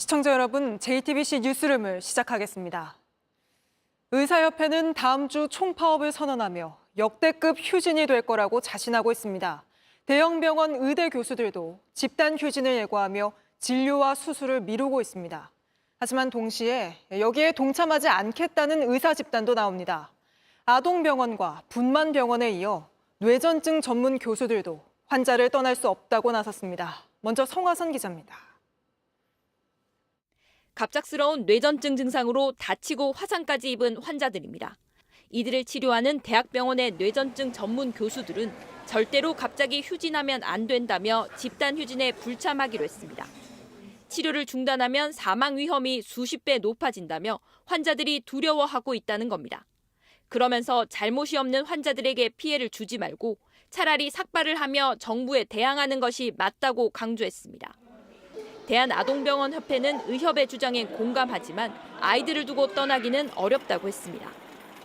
시청자 여러분, JTBC 뉴스룸을 시작하겠습니다. 의사협회는 다음 주 총파업을 선언하며 역대급 휴진이 될 거라고 자신하고 있습니다. 대형 병원 의대 교수들도 집단 휴진을 예고하며 진료와 수술을 미루고 있습니다. 하지만 동시에 여기에 동참하지 않겠다는 의사 집단도 나옵니다. 아동병원과 분만병원에 이어 뇌전증 전문 교수들도 환자를 떠날 수 없다고 나섰습니다. 먼저 성화선 기자입니다. 갑작스러운 뇌전증 증상으로 다치고 화상까지 입은 환자들입니다. 이들을 치료하는 대학병원의 뇌전증 전문 교수들은 절대로 갑자기 휴진하면 안 된다며 집단 휴진에 불참하기로 했습니다. 치료를 중단하면 사망 위험이 수십 배 높아진다며 환자들이 두려워하고 있다는 겁니다. 그러면서 잘못이 없는 환자들에게 피해를 주지 말고 차라리 삭발을 하며 정부에 대항하는 것이 맞다고 강조했습니다. 대한아동병원협회는 의협의 주장에 공감하지만 아이들을 두고 떠나기는 어렵다고 했습니다.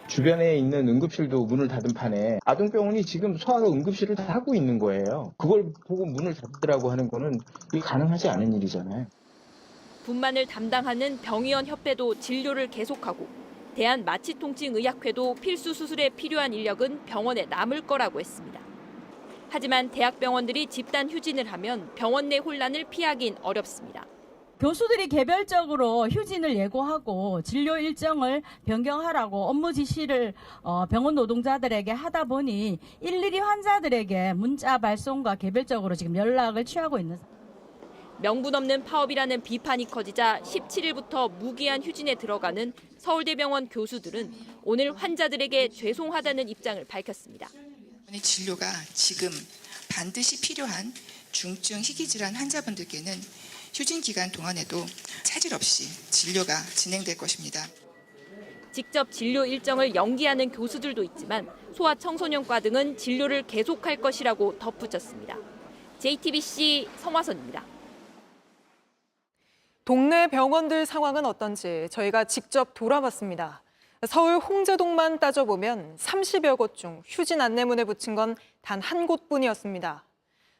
주변에 있는 응급실도 문을 닫은 판에 아동병원이 지금 소아로 응급실을 다 하고 있는 거예요. 그걸 보고 문을 닫으라고 하는 거는 이게 가능하지 않은 일이잖아요. 분만을 담당하는 병의원협회도 진료를 계속하고 대한마취통증의학회도 필수 수술에 필요한 인력은 병원에 남을 거라고 했습니다. 하지만 대학병원들이 집단 휴진을 하면 병원 내 혼란을 피하긴 어렵습니다. 교수들이 개별적으로 휴진을 예고하고 진료 일정을 변경하라고 업무 지시를 병원 노동자들에게 하다 보니 일일이 환자들에게 문자 발송과 개별적으로 지금 연락을 취하고 있는 상황입니다. 명분 없는 파업이라는 비판이 커지자 17일부터 무기한 휴진에 들어가는 서울대병원 교수들은 오늘 환자들에게 죄송하다는 입장을 밝혔습니다. 진료가 지금 반드시 필요한 중증 희귀질환 환자분들께는 휴진 기간 동안에도 차질 없이 진료가 진행될 것입니다. 직접 진료 일정을 연기하는 교수들도 있지만 소아청소년과 등은 진료를 계속할 것이라고 덧붙였습니다. JTBC 성화선입니다. 동네 병원들 상황은 어떤지 저희가 직접 돌아봤습니다. 서울 홍제동만 따져보면 30여 곳 중 휴진 안내문을 붙인 건 단 한 곳뿐이었습니다.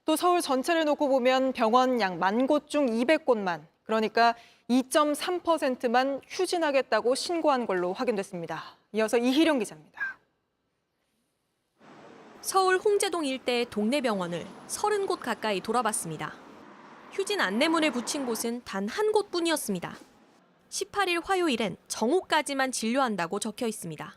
또 서울 전체를 놓고 보면 병원 약 10,000곳 중 200곳만, 그러니까 2.3%만 휴진하겠다고 신고한 걸로 확인됐습니다. 이어서 이희룡 기자입니다. 서울 홍제동 일대의 동네 병원을 30곳 가까이 돌아봤습니다. 휴진 안내문을 붙인 곳은 단 한 곳뿐이었습니다. 18일 화요일엔 정오까지만 진료한다고 적혀 있습니다.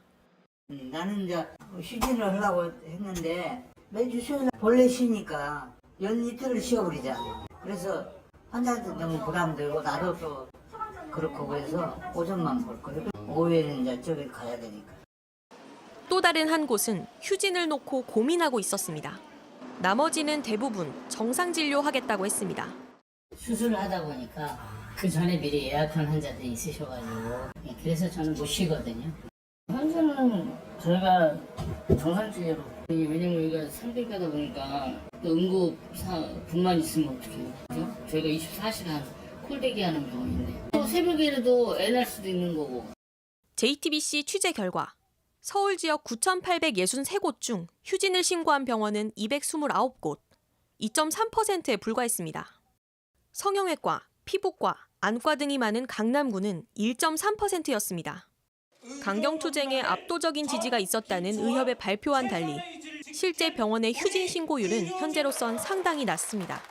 나는 이제 휴진을 하려고 했는데 매주 수요일 본래 쉬니까 연이틀을 쉬어버리자. 그래서 환자한테 너무 부담되고 나도 또 그렇고 그래서 오전만 볼 거예요. 오후에는 이제 저기 가야 되니까. 또 다른 한 곳은 휴진을 놓고 고민하고 있었습니다. 나머지는 대부분 정상 진료하겠다고 했습니다. 수술을 하다 보니까 그 전에 미리 예약한 환자들이 있으셔가지고 그래서 저는 못 쉬거든요. 환자는 저희가 정상진료로 왜냐면 여기가 300가다 보니까 응급분만 있으면 어떡해요? 그죠? 저희가 24시간 콜대기하는 병원인데 또 새벽에라도 애 날 수도 있는 거고. JTBC 취재 결과 서울 지역 9,863곳 중 휴진을 신고한 병원은 229곳, 2.3%에 불과했습니다. 성형외과, 피부과, 안과 등이 많은 강남구는 1.3%였습니다. 강경투쟁에 압도적인 지지가 있었다는 의협의 발표와는 달리 실제 병원의 휴진 신고율은 현재로선 상당히 낮습니다.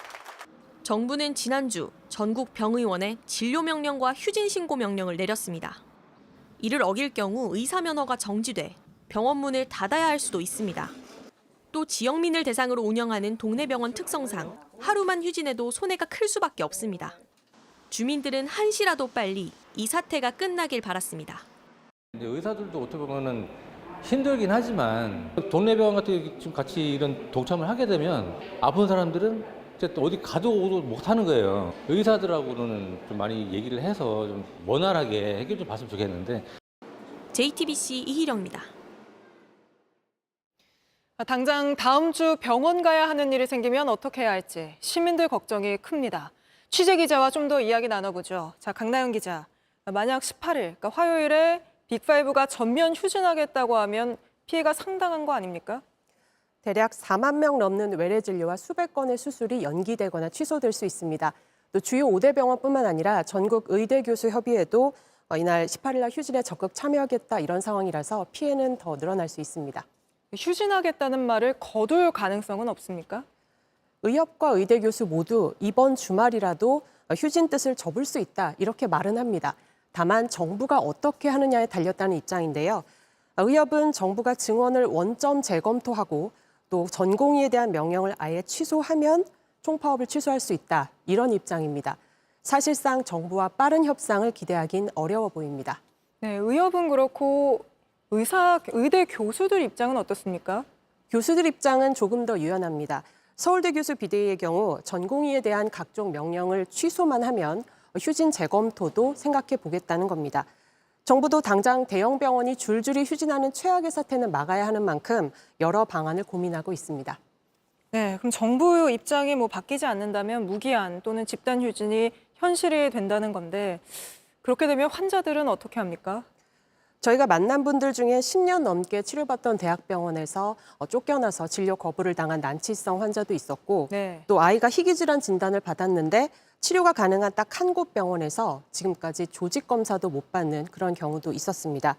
정부는 지난주 전국 병의원에 진료 명령과 휴진 신고 명령을 내렸습니다. 이를 어길 경우 의사 면허가 정지돼 병원 문을 닫아야 할 수도 있습니다. 또 지역민을 대상으로 운영하는 동네 병원 특성상 하루만 휴진해도 손해가 클 수밖에 없습니다. 주민들은 한시라도 빨리 이 사태가 끝나길 바랐습니다. 의사들도 어떻게 보면은 힘들긴 하지만 동네 병원 같은 좀 같이 이런 동참을 하게 되면 아픈 사람들은 어디 가도 못 하는 거예요. 의사들하고는 좀 많이 얘기를 해서 좀 원활하게 해결 좀 봤으면 좋겠는데. JTBC 이희령입니다. 당장 다음 주 병원 가야 하는 일이 생기면 어떻게 해야 할지 시민들 걱정이 큽니다. 취재 기자와 좀 더 이야기 나눠보죠. 자, 강나영 기자. 만약 18일, 그러니까 화요일에 빅5가 전면 휴진하겠다고 하면 피해가 상당한 거 아닙니까? 대략 4만 명 넘는 외래 진료와 수백 건의 수술이 연기되거나 취소될 수 있습니다. 또 주요 5대 병원뿐만 아니라 전국 의대 교수 협의회도 이날 18일 날 휴진에 적극 참여하겠다 이런 상황이라서 피해는 더 늘어날 수 있습니다. 휴진하겠다는 말을 거둘 가능성은 없습니까? 의협과 의대 교수 모두 이번 주말이라도 휴진 뜻을 접을 수 있다 이렇게 말은 합니다. 다만 정부가 어떻게 하느냐에 달렸다는 입장인데요. 의협은 정부가 증원을 원점 재검토하고 또 전공의에 대한 명령을 아예 취소하면 총파업을 취소할 수 있다 이런 입장입니다. 사실상 정부와 빠른 협상을 기대하긴 어려워 보입니다. 네, 의협은 그렇고 의대 교수들 입장은 어떻습니까? 교수들 입장은 조금 더 유연합니다. 서울대 교수 비대위의 경우 전공의에 대한 각종 명령을 취소만 하면 휴진 재검토도 생각해 보겠다는 겁니다. 정부도 당장 대형 병원이 줄줄이 휴진하는 최악의 사태는 막아야 하는 만큼 여러 방안을 고민하고 있습니다. 네, 그럼 정부 입장이 바뀌지 않는다면 무기한 또는 집단 휴진이 현실이 된다는 건데 그렇게 되면 환자들은 어떻게 합니까? 저희가 만난 분들 중에 10년 넘게 치료받던 대학병원에서 쫓겨나서 진료 거부를 당한 난치성 환자도 있었고 네. 또 아이가 희귀질환 진단을 받았는데 치료가 가능한 딱 한 곳 병원에서 지금까지 조직 검사도 못 받는 그런 경우도 있었습니다.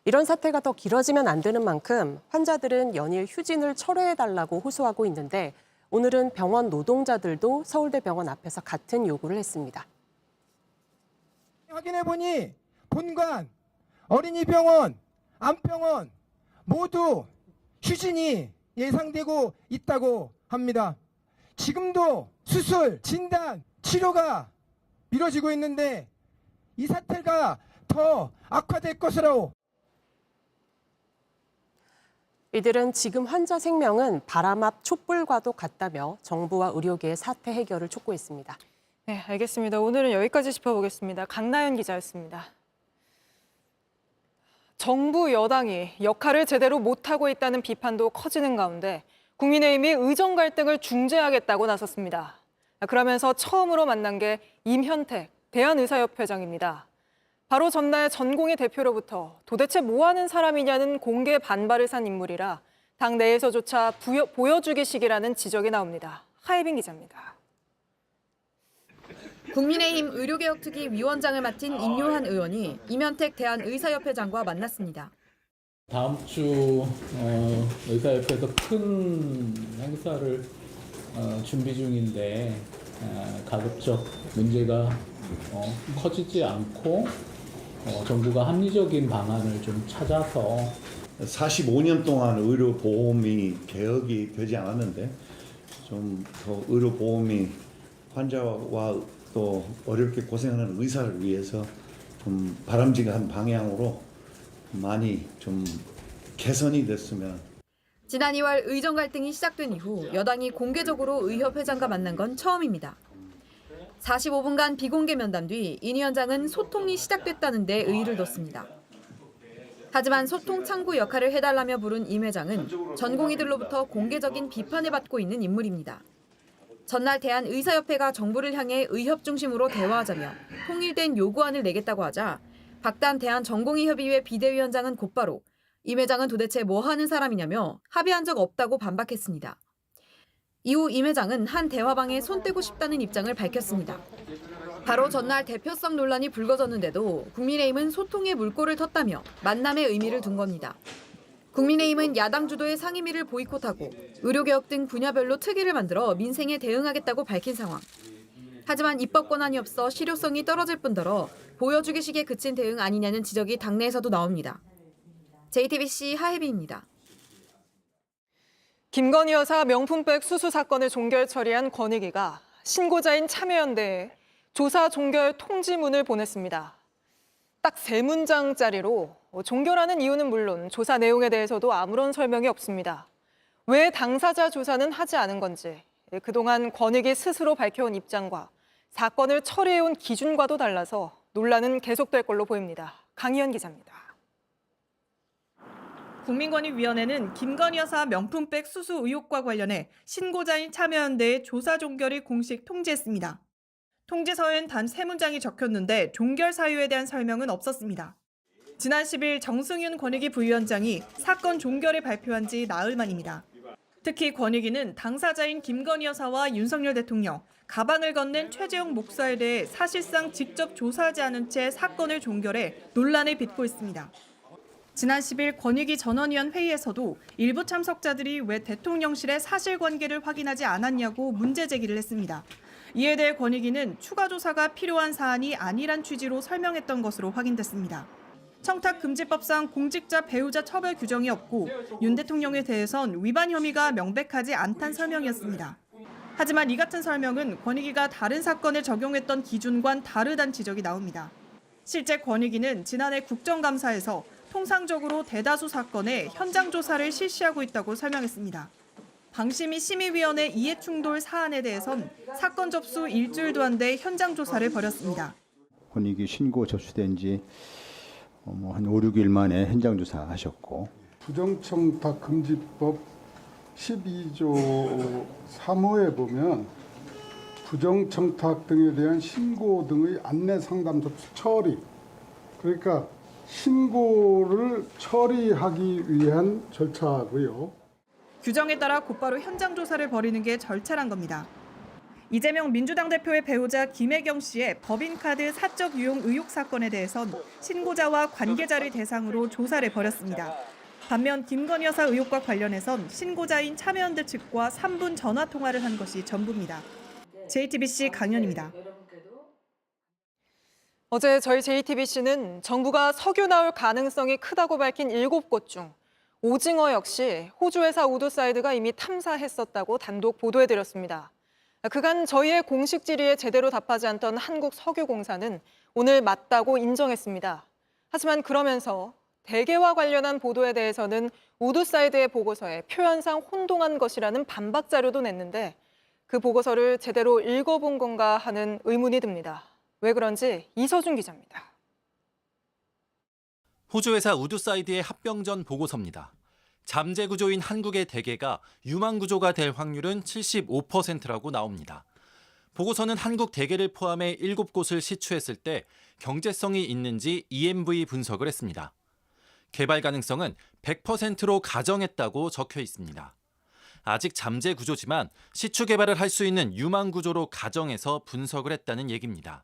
이런 사태가 더 길어지면 안 되는 만큼 환자들은 연일 휴진을 철회해달라고 호소하고 있는데 오늘은 병원 노동자들도 서울대병원 앞에서 같은 요구를 했습니다. 확인해보니 본관, 어린이병원, 안병원 모두 휴진이 예상되고 있다고 합니다. 지금도 수술, 진단, 치료가 미뤄지고 있는데 이 사태가 더 악화될 것으로. 이들은 지금 환자 생명은 바람 앞 촛불과도 같다며 정부와 의료계의 사태 해결을 촉구했습니다. 네, 알겠습니다. 오늘은 여기까지 짚어보겠습니다. 강나연 기자였습니다. 정부 여당이 역할을 제대로 못하고 있다는 비판도 커지는 가운데 국민의힘이 의정 갈등을 중재하겠다고 나섰습니다. 그러면서 처음으로 만난 게 임현택 대한의사협회장입니다. 바로 전날 전공의 대표로부터 도대체 뭐 하는 사람이냐는 공개 반발을 산 인물이라 당 내에서조차 보여주기식이라는 지적이 나옵니다. 하예빈 기자입니다. 국민의힘 의료개혁특위 위원장을 맡은 인요한 의원이 임현택 대한의사협회장과 만났습니다. 다음 주 의사협회에서 큰 행사를 준비 중인데 가급적 문제가 커지지 않고 정부가 합리적인 방안을 좀 찾아서 45년 동안 의료보험이 개혁이 되지 않았는데 좀 더 의료보험이 환자와 또 어렵게 고생하는 의사를 위해서 좀 바람직한 방향으로 많이 좀 개선이 됐으면. 지난 2월 의정 갈등이 시작된 이후 여당이 공개적으로 의협회장과 만난 건 처음입니다. 45분간 비공개 면담 뒤 인 위원장은 소통이 시작됐다는 데 의의를 뒀습니다. 하지만 소통 창구 역할을 해달라며 부른 임 회장은 전공의들로부터 공개적인 비판을 받고 있는 인물입니다. 전날 대한의사협회가 정부를 향해 의협 중심으로 대화하자며 통일된 요구안을 내겠다고 하자 박단 대한전공의협의회 비대위원장은 곧바로 임 회장은 도대체 뭐 하는 사람이냐며 합의한 적 없다고 반박했습니다. 이후 임 회장은 한 대화방에 손 떼고 싶다는 입장을 밝혔습니다. 바로 전날 대표성 논란이 불거졌는데도 국민의힘은 소통에 물꼬를 텄다며 만남의 의미를 둔 겁니다. 국민의힘은 야당 주도의 상임위를 보이콧하고 의료개혁 등 분야별로 특위를 만들어 민생에 대응하겠다고 밝힌 상황. 하지만 입법 권한이 없어 실효성이 떨어질 뿐더러 보여주기식에 그친 대응 아니냐는 지적이 당내에서도 나옵니다. JTBC 하혜빈입니다. 김건희 여사 명품백 수수 사건을 종결 처리한 권익위가 신고자인 참여연대에 조사 종결 통지문을 보냈습니다. 딱 3문장짜리로 종결하는 이유는 물론 조사 내용에 대해서도 아무런 설명이 없습니다. 왜 당사자 조사는 하지 않은 건지, 그동안 권익위 스스로 밝혀온 입장과 사건을 처리해온 기준과도 달라서 논란은 계속될 걸로 보입니다. 강희연 기자입니다. 국민권익위원회는 김건희 여사 명품백 수수 의혹과 관련해 신고자인 참여연대의 조사 종결을 공식 통지했습니다. 통지서엔 단 3문장이 적혔는데 종결 사유에 대한 설명은 없었습니다. 지난 10일 정승윤 권익위 부위원장이 사건 종결을 발표한 지 나흘 만입니다. 특히 권익위는 당사자인 김건희 여사와 윤석열 대통령, 가방을 건넨 최재형 목사에 대해 사실상 직접 조사하지 않은 채 사건을 종결해 논란을 빚고 있습니다. 지난 10일 권익위 전원위원 회의에서도 일부 참석자들이 왜 대통령실의 사실관계를 확인하지 않았냐고 문제 제기를 했습니다. 이에 대해 권익위는 추가 조사가 필요한 사안이 아니란 취지로 설명했던 것으로 확인됐습니다. 청탁금지법상 공직자 배우자 처벌 규정이 없고 윤 대통령에 대해선 위반 혐의가 명백하지 않다는 설명이었습니다. 하지만 이 같은 설명은 권익위가 다른 사건에 적용했던 기준과는 다르다는 지적이 나옵니다. 실제 권익위는 지난해 국정감사에서 통상적으로 대다수 사건에 현장 조사를 실시하고 있다고 설명했습니다. 방심위 심의위원회 이해충돌 사안에 대해선 사건 접수 일주일도 안 돼 현장 조사를 벌였습니다. 권익위 신고 접수된 지 한 5, 6일 만에 현장 조사하셨고 부정청탁금지법 12조 3호에 보면 부정청탁 등에 대한 신고 등의 안내 상담 접수 처리, 그러니까 신고를 처리하기 위한 절차고요. 규정에 따라 곧바로 현장 조사를 벌이는 게 절차란 겁니다. 이재명 민주당 대표의 배우자 김혜경 씨의 법인카드 사적 유용 의혹 사건에 대해선 신고자와 관계자를 대상으로 조사를 벌였습니다. 반면 김건희 여사 의혹과 관련해선 신고자인 참여연대 측과 3분 전화 통화를 한 것이 전부입니다. JTBC 강연입니다. 어제 저희 JTBC는 정부가 석유 나올 가능성이 크다고 밝힌 7곳 중 오징어 역시 호주 회사 우드사이드가 이미 탐사했었다고 단독 보도해드렸습니다. 그간 저희의 공식 질의에 제대로 답하지 않던 한국석유공사는 오늘 맞다고 인정했습니다. 하지만 그러면서 대개와 관련한 보도에 대해서는 우드사이드의 보고서에 표현상 혼동한 것이라는 반박 자료도 냈는데 그 보고서를 제대로 읽어본 건가 하는 의문이 듭니다. 왜 그런지 이서준 기자입니다. 호주 회사 우드사이드의 합병 전 보고서입니다. 잠재 구조인 한국의 대개가 유망 구조가 될 확률은 75%라고 나옵니다. 보고서는 한국 대개를 포함해 7곳을 시추했을 때 경제성이 있는지 EMV 분석을 했습니다. 개발 가능성은 100%로 가정했다고 적혀 있습니다. 아직 잠재 구조지만 시추 개발을 할 수 있는 유망 구조로 가정해서 분석을 했다는 얘기입니다.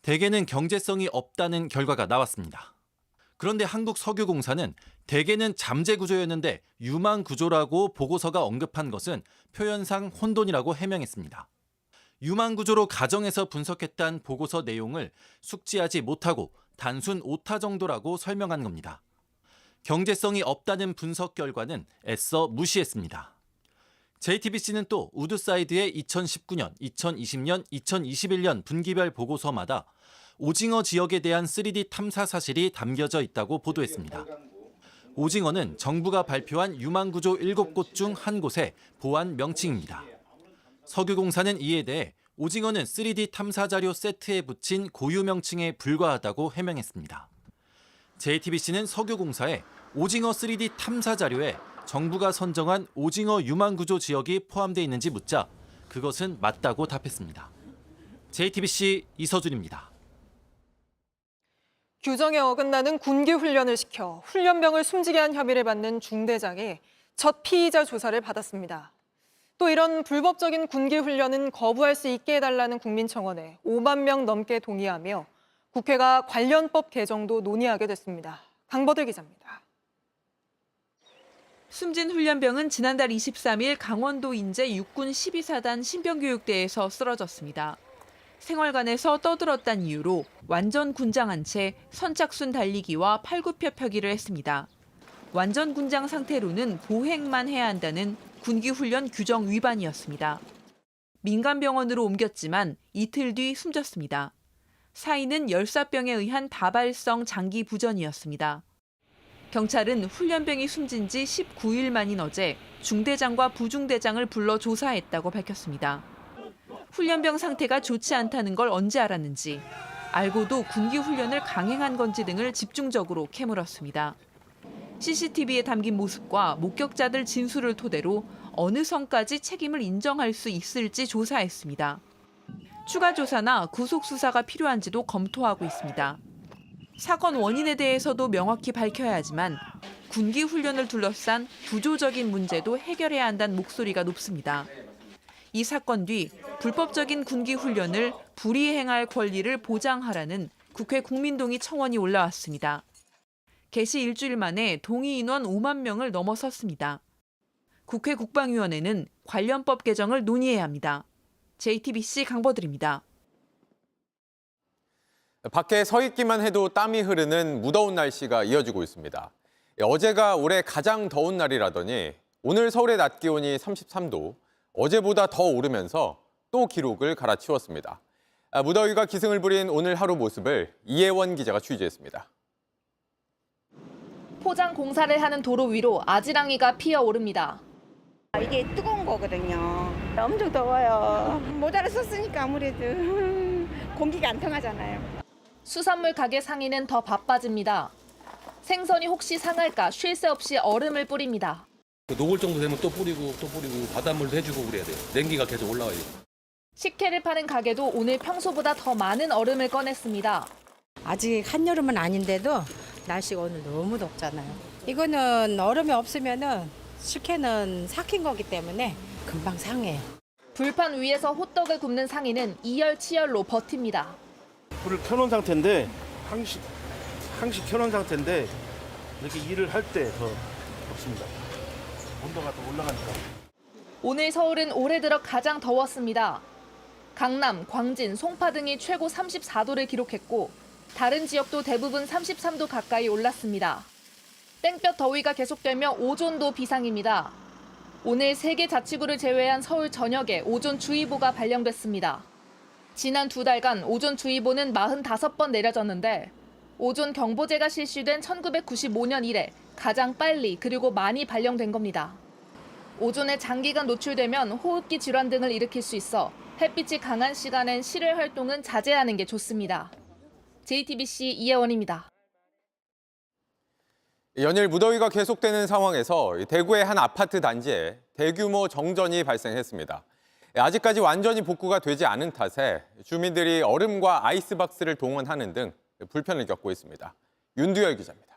대개는 경제성이 없다는 결과가 나왔습니다. 그런데 한국석유공사는 대개는 잠재 구조였는데 유망 구조라고 보고서가 언급한 것은 표현상 혼돈이라고 해명했습니다. 유망 구조로 가정해서 분석했다는 보고서 내용을 숙지하지 못하고 단순 오타 정도라고 설명한 겁니다. 경제성이 없다는 분석 결과는 애써 무시했습니다. JTBC는 또 우드사이드의 2019년, 2020년, 2021년 분기별 보고서마다 오징어 지역에 대한 3D 탐사 사실이 담겨져 있다고 보도했습니다. 오징어는 정부가 발표한 유망구조 7곳 중 한 곳의 보안 명칭입니다. 석유공사는 이에 대해 오징어는 3D 탐사 자료 세트에 붙인 고유 명칭에 불과하다고 해명했습니다. JTBC는 석유공사에 오징어 3D 탐사 자료에 정부가 선정한 오징어 유망구조 지역이 포함되어 있는지 묻자 그것은 맞다고 답했습니다. JTBC 이서준입니다. 규정에 어긋나는 군기 훈련을 시켜 훈련병을 숨지게 한 혐의를 받는 중대장이 첫 피의자 조사를 받았습니다. 또 이런 불법적인 군기 훈련은 거부할 수 있게 해달라는 국민청원에 5만 명 넘게 동의하며 국회가 관련법 개정도 논의하게 됐습니다. 강버들 기자입니다. 숨진 훈련병은 지난달 23일 강원도 인제 육군 12사단 신병교육대에서 쓰러졌습니다. 생활관에서 떠들었다는 이유로 완전 군장한 채 선착순 달리기와 팔굽혀펴기를 했습니다. 완전 군장 상태로는 보행만 해야 한다는 군기훈련 규정 위반이었습니다. 민간병원으로 옮겼지만 이틀 뒤 숨졌습니다. 사인은 열사병에 의한 다발성 장기 부전이었습니다. 경찰은 훈련병이 숨진 지 19일 만인 어제 중대장과 부중대장을 불러 조사했다고 밝혔습니다. 훈련병 상태가 좋지 않다는 걸 언제 알았는지, 알고도 군기 훈련을 강행한 건지 등을 집중적으로 캐물었습니다. CCTV에 담긴 모습과 목격자들 진술을 토대로 어느 선까지 책임을 인정할 수 있을지 조사했습니다. 추가 조사나 구속 수사가 필요한지도 검토하고 있습니다. 사건 원인에 대해서도 명확히 밝혀야 하지만 군기 훈련을 둘러싼 구조적인 문제도 해결해야 한다는 목소리가 높습니다. 이 사건 뒤 불법적인 군기 훈련을 불이행할 권리를 보장하라는 국회 국민동의 청원이 올라왔습니다. 개시 일주일 만에 동의 인원 5만 명을 넘어섰습니다. 국회 국방위원회는 관련법 개정을 논의해야 합니다. JTBC 강버들입니다. 밖에 서 있기만 해도 땀이 흐르는 무더운 날씨가 이어지고 있습니다. 어제가 올해 가장 더운 날이라더니 오늘 서울의 낮 기온이 33도, 어제보다 더 오르면서 또 기록을 갈아치웠습니다. 무더위가 기승을 부린 오늘 하루 모습을 이혜원 기자가 취재했습니다. 포장 공사를 하는 도로 위로 아지랑이가 피어오릅니다. 이게 뜨거운 거거든요. 엄청 더워요. 모자를 썼으니까 아무래도 공기가 안 통하잖아요. 수산물 가게 상인은 더 바빠집니다. 생선이 혹시 상할까 쉴 새 없이 얼음을 뿌립니다. 녹을 정도 되면 또 뿌리고 바닷물도 해주고 그래야 돼요. 냉기가 계속 올라와요. 식혜를 파는 가게도 오늘 평소보다 더 많은 얼음을 꺼냈습니다. 아직 한여름은 아닌데도 날씨가 오늘 너무 덥잖아요. 이거는 얼음이 없으면은 식혜는 삭힌 거기 때문에 금방 상해요. 불판 위에서 호떡을 굽는 상인은 이열치열로 버팁니다. 불을 켜놓은 상태인데 항시 켜놓은 상태인데 이렇게 일을 할 때 더 덥습니다. 온도가 더 올라가니까. 오늘 서울은 올해 들어 가장 더웠습니다. 강남, 광진, 송파 등이 최고 34도를 기록했고 다른 지역도 대부분 33도 가까이 올랐습니다. 땡볕 더위가 계속되며 오존도 비상입니다. 오늘 3개 자치구를 제외한 서울 전역에 오존주의보가 발령됐습니다. 지난 2달간 오존주의보는 45번 내려졌는데 오존 경보제가 실시된 1995년 이래 가장 빨리 그리고 많이 발령된 겁니다. 오존에 장기간 노출되면 호흡기 질환 등을 일으킬 수 있어 햇빛이 강한 시간엔 실외 활동은 자제하는 게 좋습니다. JTBC 이혜원입니다. 연일 무더위가 계속되는 상황에서 대구의 한 아파트 단지에 대규모 정전이 발생했습니다. 아직까지 완전히 복구가 되지 않은 탓에 주민들이 얼음과 아이스박스를 동원하는 등 불편을 겪고 있습니다. 윤두열 기자입니다.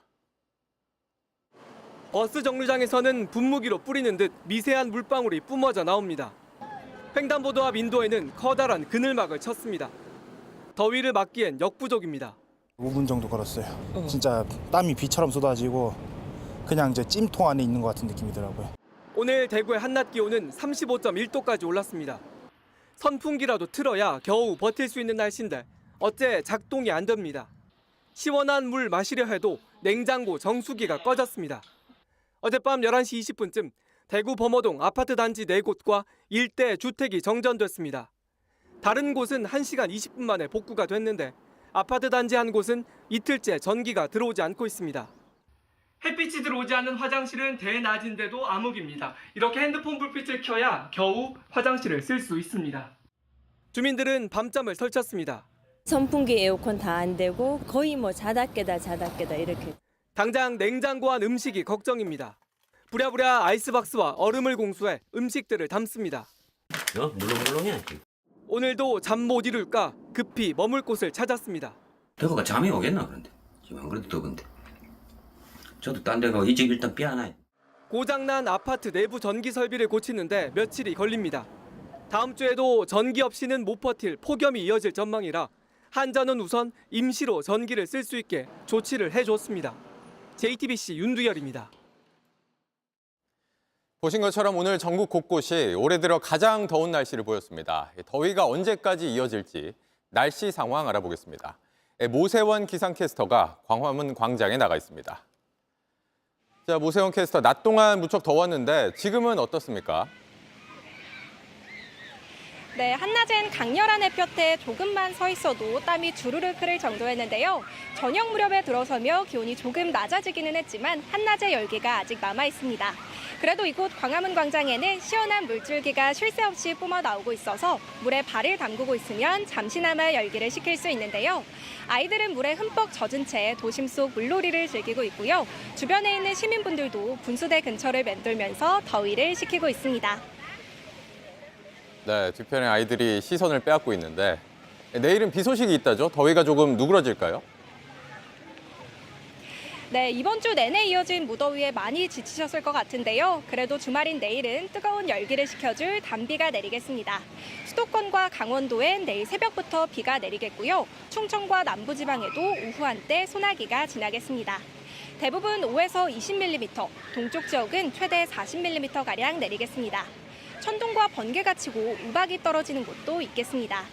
버스 정류장에서는 분무기로 뿌리는 듯 미세한 물방울이 뿜어져 나옵니다. 횡단보도 앞 인도에는 커다란 그늘막을 쳤습니다. 더위를 막기엔 역부족입니다. 5분 정도 걸었어요. 진짜 땀이 비처럼 쏟아지고 그냥 이제 찜통 안에 있는 것 같은 느낌이더라고요. 오늘 대구의 한낮 기온은 35.1도까지 올랐습니다. 선풍기라도 틀어야 겨우 버틸 수 있는 날씨인데 어째 작동이 안 됩니다. 시원한 물 마시려 해도 냉장고 정수기가 꺼졌습니다. 어젯밤 11시 20분쯤 대구 범어동 아파트 단지 4곳과 일대 주택이 정전됐습니다. 다른 곳은 1시간 20분 만에 복구가 됐는데 아파트 단지 한 곳은 이틀째 전기가 들어오지 않고 있습니다. 햇빛이 들어오지 않는 화장실은 대낮인데도 암흑입니다. 이렇게 핸드폰 불빛을 켜야 겨우 화장실을 쓸 수 있습니다. 주민들은 밤잠을 설쳤습니다. 선풍기 에어컨 다 안 되고 거의 뭐 자다 깨다 이렇게. 당장 냉장고 안 음식이 걱정입니다. 부랴부랴 아이스박스와 얼음을 공수해 음식들을 담습니다. 물렁물렁해. 오늘도 잠 못 이룰까 급히 머물 곳을 찾았습니다. 대구가 잠이 오겠나 그런데. 지금 안 그래도 더운데. 저도 딴 데 가고 이 집 일단 삐안해. 고장난 아파트 내부 전기 설비를 고치는데 며칠이 걸립니다. 다음 주에도 전기 없이는 못 버틸 폭염이 이어질 전망이라 한전은 우선 임시로 전기를 쓸 수 있게 조치를 해줬습니다. JTBC 윤두열입니다. 보신 것처럼 오늘 전국 곳곳이 올해 들어 가장 더운 날씨를 보였습니다. 더위가 언제까지 이어질지 날씨 상황 알아보겠습니다. 모세원 기상캐스터가 광화문 광장에 나가 있습니다. 자, 모세원 캐스터, 낮 동안 무척 더웠는데 지금은 어떻습니까? 네, 한낮엔 강렬한 햇볕에 조금만 서 있어도 땀이 주르르 흐를 정도였는데요. 저녁 무렵에 들어서며 기온이 조금 낮아지기는 했지만 한낮의 열기가 아직 남아 있습니다. 그래도 이곳 광화문 광장에는 시원한 물줄기가 쉴 새 없이 뿜어 나오고 있어서 물에 발을 담그고 있으면 잠시나마 열기를 식힐 수 있는데요. 아이들은 물에 흠뻑 젖은 채 도심 속 물놀이를 즐기고 있고요. 주변에 있는 시민분들도 분수대 근처를 맴돌면서 더위를 식히고 있습니다. 네, 뒤편에 아이들이 시선을 빼앗고 있는데 내일은 비 소식이 있다죠? 더위가 조금 누그러질까요? 네, 이번 주 내내 이어진 무더위에 많이 지치셨을 것 같은데요. 그래도 주말인 내일은 뜨거운 열기를 식혀줄 단비가 내리겠습니다. 수도권과 강원도엔 내일 새벽부터 비가 내리겠고요. 충청과 남부지방에도 오후 한때 소나기가 지나겠습니다. 대부분 5에서 20mm, 동쪽 지역은 최대 40mm가량 내리겠습니다. 천둥과 번개가 치고 우박이 떨어지는 곳도 있겠습니다.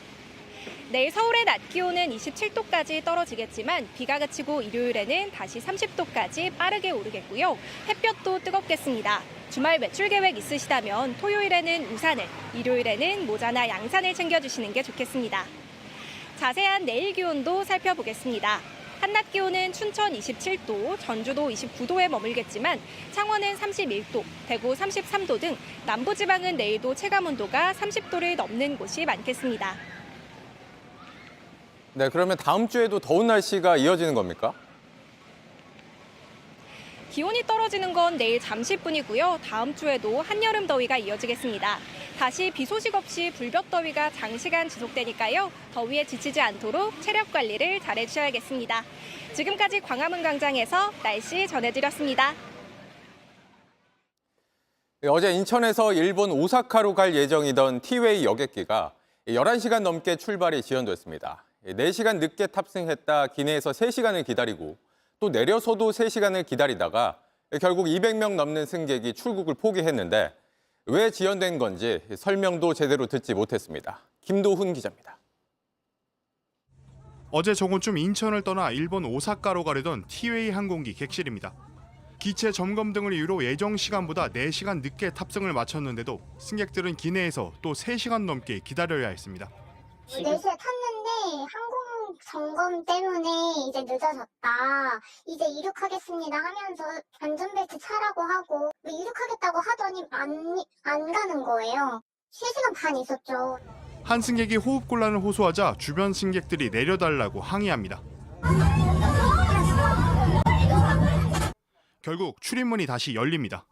내일 서울의 낮 기온은 27도까지 떨어지겠지만 비가 그치고 일요일에는 다시 30도까지 빠르게 오르겠고요. 햇볕도 뜨겁겠습니다. 주말 외출 계획 있으시다면 토요일에는 우산을, 일요일에는 모자나 양산을 챙겨주시는 게 좋겠습니다. 자세한 내일 기온도 살펴보겠습니다. 한낮 기온은 춘천 27도, 전주도 29도에 머물겠지만 창원은 31도, 대구 33도 등 남부지방은 내일도 체감온도가 30도를 넘는 곳이 많겠습니다. 네, 그러면 다음 주에도 더운 날씨가 이어지는 겁니까? 기온이 떨어지는 건 내일 잠시뿐이고요. 다음 주에도 한여름 더위가 이어지겠습니다. 다시 비 소식 없이 불볕더위가 장시간 지속되니까요. 더위에 지치지 않도록 체력 관리를 잘해주셔야겠습니다. 지금까지 광화문 광장에서 날씨 전해드렸습니다. 네, 어제 인천에서 일본 오사카로 갈 예정이던 티웨이 여객기가 11시간 넘게 출발이 지연됐습니다. 4시간 늦게 탑승했다 기내에서 3시간을 기다리고 또 내려서도 3시간을 기다리다가 결국 200명 넘는 승객이 출국을 포기했는데 왜 지연된 건지 설명도 제대로 듣지 못했습니다. 김도훈 기자입니다. 어제 정오쯤 인천을 떠나 일본 오사카로 가려던 티웨이 항공기 객실입니다. 기체 점검 등을 이유로 예정 시간보다 4시간 늦게 탑승을 마쳤는데도 승객들은 기내에서 또 3시간 넘게 기다려야 했습니다. 4시에 탔는데 항공 점검 때문에 이제 늦어졌다. 이제 이륙하겠습니다 하면서 안전벨트 차라고 하고 이륙하겠다고 하더니 안 가는 거예요. 3시간 반 있었죠. 한 승객이 호흡곤란을 호소하자 주변 승객들이 내려달라고 항의합니다. 결국 출입문이 다시 열립니다.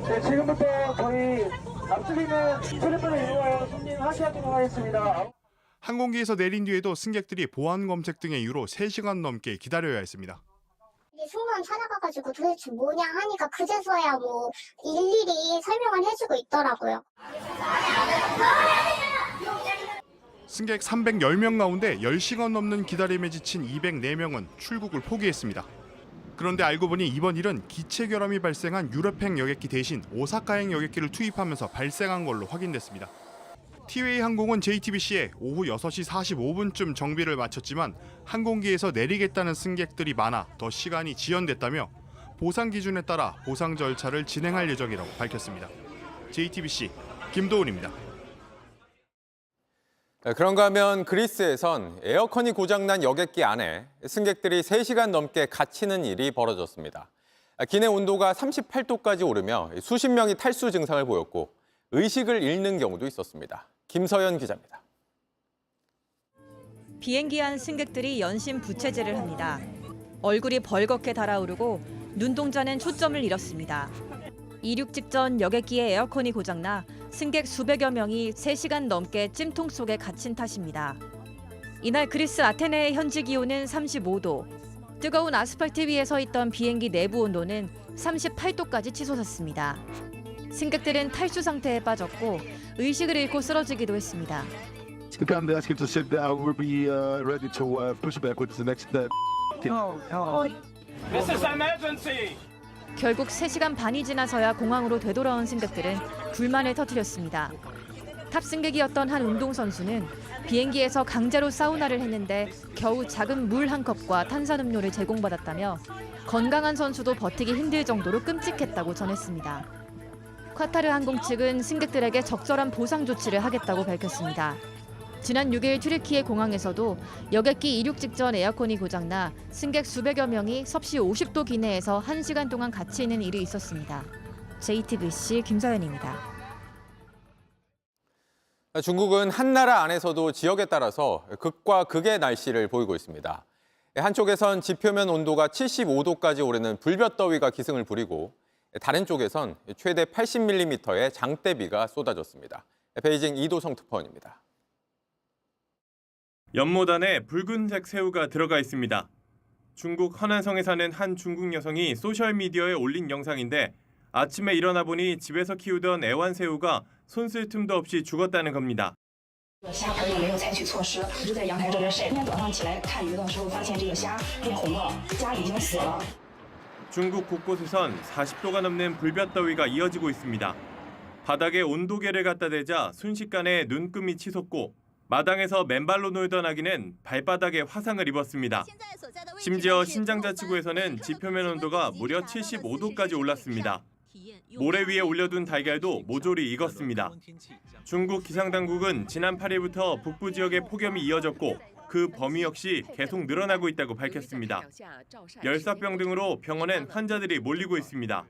네, 지금부터 저희 앞쪽에 있는 출입문을 이용하여 손님 하시도록 하겠습니다. 항공기에서 내린 뒤에도 승객들이 보안 검색 등의 이유로 3시간 넘게 기다려야 했습니다. 승무원 찾아가가지고 도대체 뭐냐 하니까 그제서야 뭐 일일이 설명을 해주고 있더라고요. 승객 310명 가운데 10시간 넘는 기다림에 지친 204명은 출국을 포기했습니다. 그런데 알고 보니 이번 일은 기체 결함이 발생한 유럽행 여객기 대신 오사카행 여객기를 투입하면서 발생한 걸로 확인됐습니다. 티웨이 항공은 JTBC에 오후 6시 45분쯤 정비를 마쳤지만 항공기에서 내리겠다는 승객들이 많아 더 시간이 지연됐다며 보상 기준에 따라 보상 절차를 진행할 예정이라고 밝혔습니다. JTBC 김도훈입니다. 그런가 하면 그리스에선 에어컨이 고장난 여객기 안에 승객들이 3시간 넘게 갇히는 일이 벌어졌습니다. 기내 온도가 38도까지 오르며 수십 명이 탈수 증상을 보였고 의식을 잃는 경우도 있었습니다. 김서연 기자입니다. 비행기 안 승객들이 연신 부채질을 합니다. 얼굴이 벌겋게 달아오르고 눈동자는 초점을 잃었습니다. 이륙 직전 여객기의 에어컨이 고장나 승객 수백여 명이 3시간 넘게 찜통 속에 갇힌 탓입니다. 이날 그리스 아테네의 현지 기온은 35도. 뜨거운 아스팔트 위에 서 있던 비행기 내부 온도는 38도까지 치솟았습니다. 승객들은 탈수 상태에 빠졌고 의식을 잃고 쓰러지기도 했습니다. 결국 3시간 반이 지나서야 공항으로 되돌아온 승객들은 불만을 터뜨렸습니다. 탑승객이었던 한 운동선수는 비행기에서 강제로 사우나를 했는데 겨우 작은 물 한 컵과 탄산음료를 제공받았다며 건강한 선수도 버티기 힘들 정도로 끔찍했다고 전했습니다. 카타르 항공 측은 승객들에게 적절한 보상 조치를 하겠다고 밝혔습니다. 지난 6일 튀르키예 공항에서도 여객기 이륙 직전 에어컨이 고장나 승객 수백여 명이 섭씨 50도 기내에서 1시간 동안 갇혀 있는 일이 있었습니다. JTBC 김서연입니다. 중국은 한 나라 안에서도 지역에 따라서 극과 극의 날씨를 보이고 있습니다. 한쪽에선 지표면 온도가 75도까지 오르는 불볕더위가 기승을 부리고 다른 쪽에선 최대 80mm의 장대비가 쏟아졌습니다. 베이징 이도성 특파원입니다. 연못 안에 붉은색 새우가 들어가 있습니다. 중국 허난성에 사는 한 중국 여성이 소셜미디어에 올린 영상인데 아침에 일어나 보니 집에서 키우던 애완새우가 손 쓸 틈도 없이 죽었다는 겁니다.虾盆也没有采取措施，一直在阳台这边晒。今天早上起来看鱼的时候，发现这个虾变红了，虾已经死了。 중국 곳곳에선 40도가 넘는 불볕더위가 이어지고 있습니다. 바닥에 온도계를 갖다 대자 순식간에 눈금이 치솟고 마당에서 맨발로 놀던 아기는 발바닥에 화상을 입었습니다. 심지어 신장자치구에서는 지표면 온도가 무려 75도까지 올랐습니다. 모래 위에 올려둔 달걀도 모조리 익었습니다. 중국 기상당국은 지난 8일부터 북부 지역에 폭염이 이어졌고 그 범위 역시 계속 늘어나고 있다고 밝혔습니다. 열사병 등으로 병원엔 환자들이 몰리고 있습니다.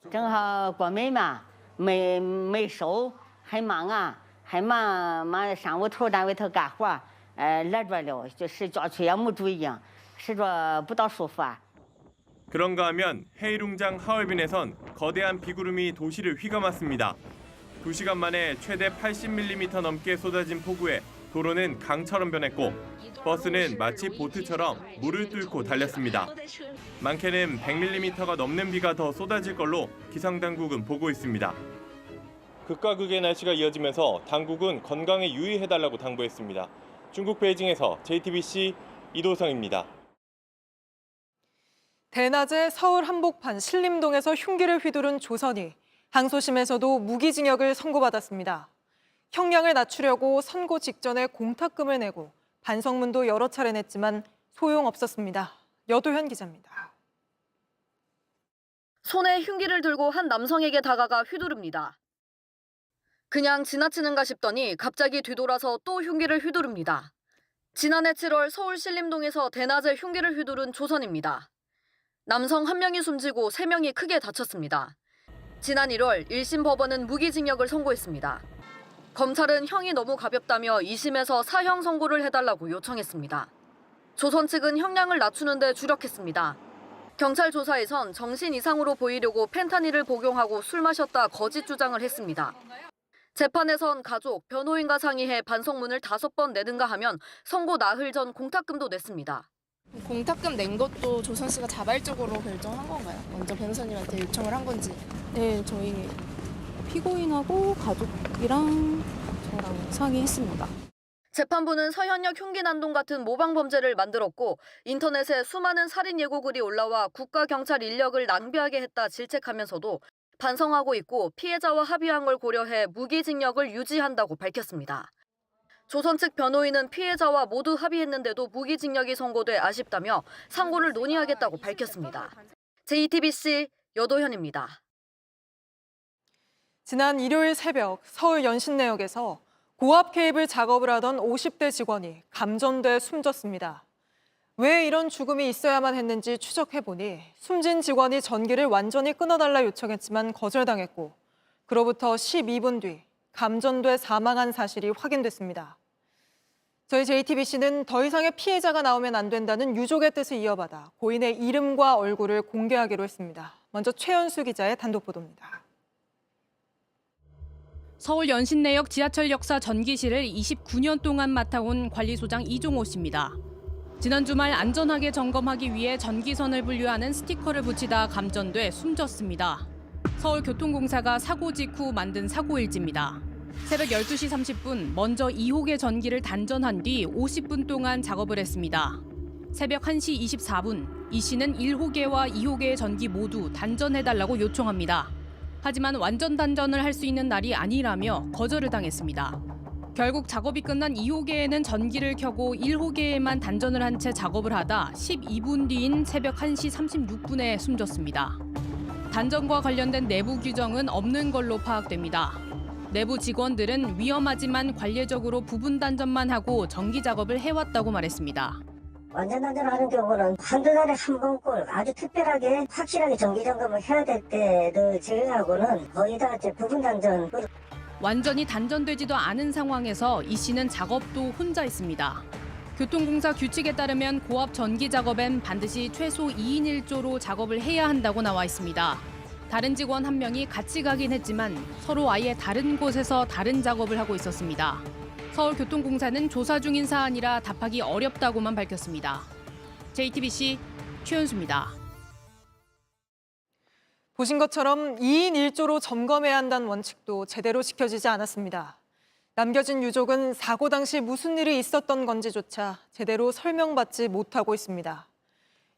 正好过美嘛，没收，还忙啊，还忙上午头单位头干活，累着了，就是叫出也没注意，使着不到舒服啊。 그런가 하면 헤이룽장 하얼빈에선 거대한 비구름이 도시를 휘감았습니다. 2시간 만에 최대 80mm 넘게 쏟아진 폭우에 도로는 강처럼 변했고 버스는 마치 보트처럼 물을 뚫고 달렸습니다. 많게는 100mm가 넘는 비가 더 쏟아질 걸로 기상당국은 보고 있습니다. 극과 극의 날씨가 이어지면서 당국은 건강에 유의해달라고 당부했습니다. 중국 베이징에서 JTBC 이도성입니다. 대낮에 서울 한복판 신림동에서 흉기를 휘두른 조선이 항소심에서도 무기징역을 선고받았습니다. 형량을 낮추려고 선고 직전에 공탁금을 내고 반성문도 여러 차례 냈지만 소용없었습니다. 여도현 기자입니다. 손에 흉기를 들고 한 남성에게 다가가 휘두릅니다. 그냥 지나치는가 싶더니 갑자기 뒤돌아서 또 흉기를 휘두릅니다. 지난해 7월 서울 신림동에서 대낮에 흉기를 휘두른 조선입니다. 남성 1명이 숨지고 3명이 크게 다쳤습니다. 지난 1월 1심 법원은 무기징역을 선고했습니다. 검찰은 형이 너무 가볍다며 2심에서 사형 선고를 해달라고 요청했습니다. 조선 측은 형량을 낮추는 데 주력했습니다. 경찰 조사에선 정신 이상으로 보이려고 펜타닐을 복용하고 술 마셨다 거짓 주장을 했습니다. 재판에선 가족, 변호인과 상의해 반성문을 5번 내든가 하면 선고 나흘 전 공탁금도 냈습니다. 공탁금 낸 것도 조선 씨가 자발적으로 결정한 건가요? 먼저 변호사님한테 요청을 한 건지? 네, 저희 피고인하고 가족이랑 저랑 상의했습니다. 재판부는 서현역 흉기 난동 같은 모방 범죄를 만들었고 인터넷에 수많은 살인 예고글이 올라와 국가 경찰 인력을 낭비하게 했다 질책하면서도 반성하고 있고 피해자와 합의한 걸 고려해 무기징역을 유지한다고 밝혔습니다. 조선 측 변호인은 피해자와 모두 합의했는데도 무기징역이 선고돼 아쉽다며 상고를 논의하겠다고 밝혔습니다. JTBC 여도현입니다. 지난 일요일 새벽 서울 연신내역에서 고압 케이블 작업을 하던 50대 직원이 감전돼 숨졌습니다. 왜 이런 죽음이 있어야만 했는지 추적해보니 숨진 직원이 전기를 완전히 끊어달라 요청했지만 거절당했고 그로부터 12분 뒤 감전돼 사망한 사실이 확인됐습니다. 저희 JTBC는 더 이상의 피해자가 나오면 안 된다는 유족의 뜻을 이어받아 고인의 이름과 얼굴을 공개하기로 했습니다. 먼저 최연수 기자의 단독 보도입니다. 서울 연신내역 지하철 역사 전기실을 29년 동안 맡아온 관리소장 이종호 씨입니다. 지난 주말 안전하게 점검하기 위해 전기선을 분류하는 스티커를 붙이다 감전돼 숨졌습니다. 서울교통공사가 사고 직후 만든 사고일지입니다. 새벽 12시 30분 먼저 2호계 전기를 단전한 뒤 50분 동안 작업을 했습니다. 새벽 1시 24분 이 씨는 1호계와 2호계의 전기 모두 단전해달라고 요청합니다. 하지만 완전 단전을 할 수 있는 날이 아니라며 거절을 당했습니다. 결국 작업이 끝난 2호계에는 전기를 켜고 1호계에만 단전을 한 채 작업을 하다 12분 뒤인 새벽 1시 36분에 숨졌습니다. 단전과 관련된 내부 규정은 없는 걸로 파악됩니다. 내부 직원들은 위험하지만 관례적으로 부분 단전만 하고 전기 작업을 해왔다고 말했습니다. 완전 단전하는 경우는 한두 달에 한 번꼴 아주 특별하게 확실하게 정기 점검을 해야 될 때도 제외하고는 거의 다 부분 단전. 완전히 단전되지도 않은 상황에서 이 씨는 작업도 혼자 했습니다. 교통공사 규칙에 따르면 고압 전기 작업엔 반드시 최소 2인 1조로 작업을 해야 한다고 나와 있습니다. 다른 직원 한 명이 같이 가긴 했지만 서로 아예 다른 곳에서 다른 작업을 하고 있었습니다. 서울교통공사는 조사 중인 사안이라 답하기 어렵다고만 밝혔습니다. JTBC 최은수입니다. 보신 것처럼 2인 1조로 점검해야 한다는 원칙도 제대로 지켜지지 않았습니다. 남겨진 유족은 사고 당시 무슨 일이 있었던 건지조차 제대로 설명받지 못하고 있습니다.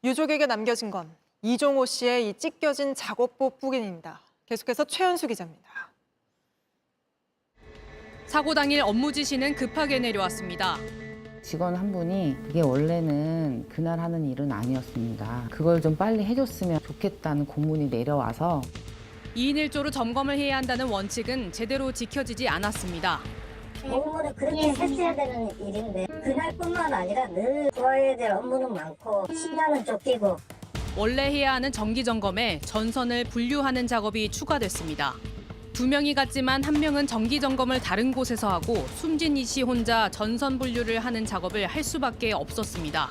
유족에게 남겨진 건 이종호 씨의 이 찢겨진 작업복뿐입니다. 계속해서 최현수 기자입니다. 사고 당일 업무 지시는 급하게 내려왔습니다. 직원 한 분이 이게 원래는 그날 하는 일은 아니었습니다. 그걸 좀 빨리 해줬으면 좋겠다는 공문이 내려와서 2인 1조로 점검을 해야 한다는 원칙은 제대로 지켜지지 않았습니다. 업무를 그렇게 했어야 되는 일인데 그날뿐만 아니라 늘 도와야 될 업무는 많고 시간은 쫓기고 원래 해야 하는 정기 점검에 전선을 분류하는 작업이 추가됐습니다. 2명이 갔지만 1명은 정기 점검을 다른 곳에서 하고 숨진 이 씨 혼자 전선 분류를 하는 작업을 할 수밖에 없었습니다.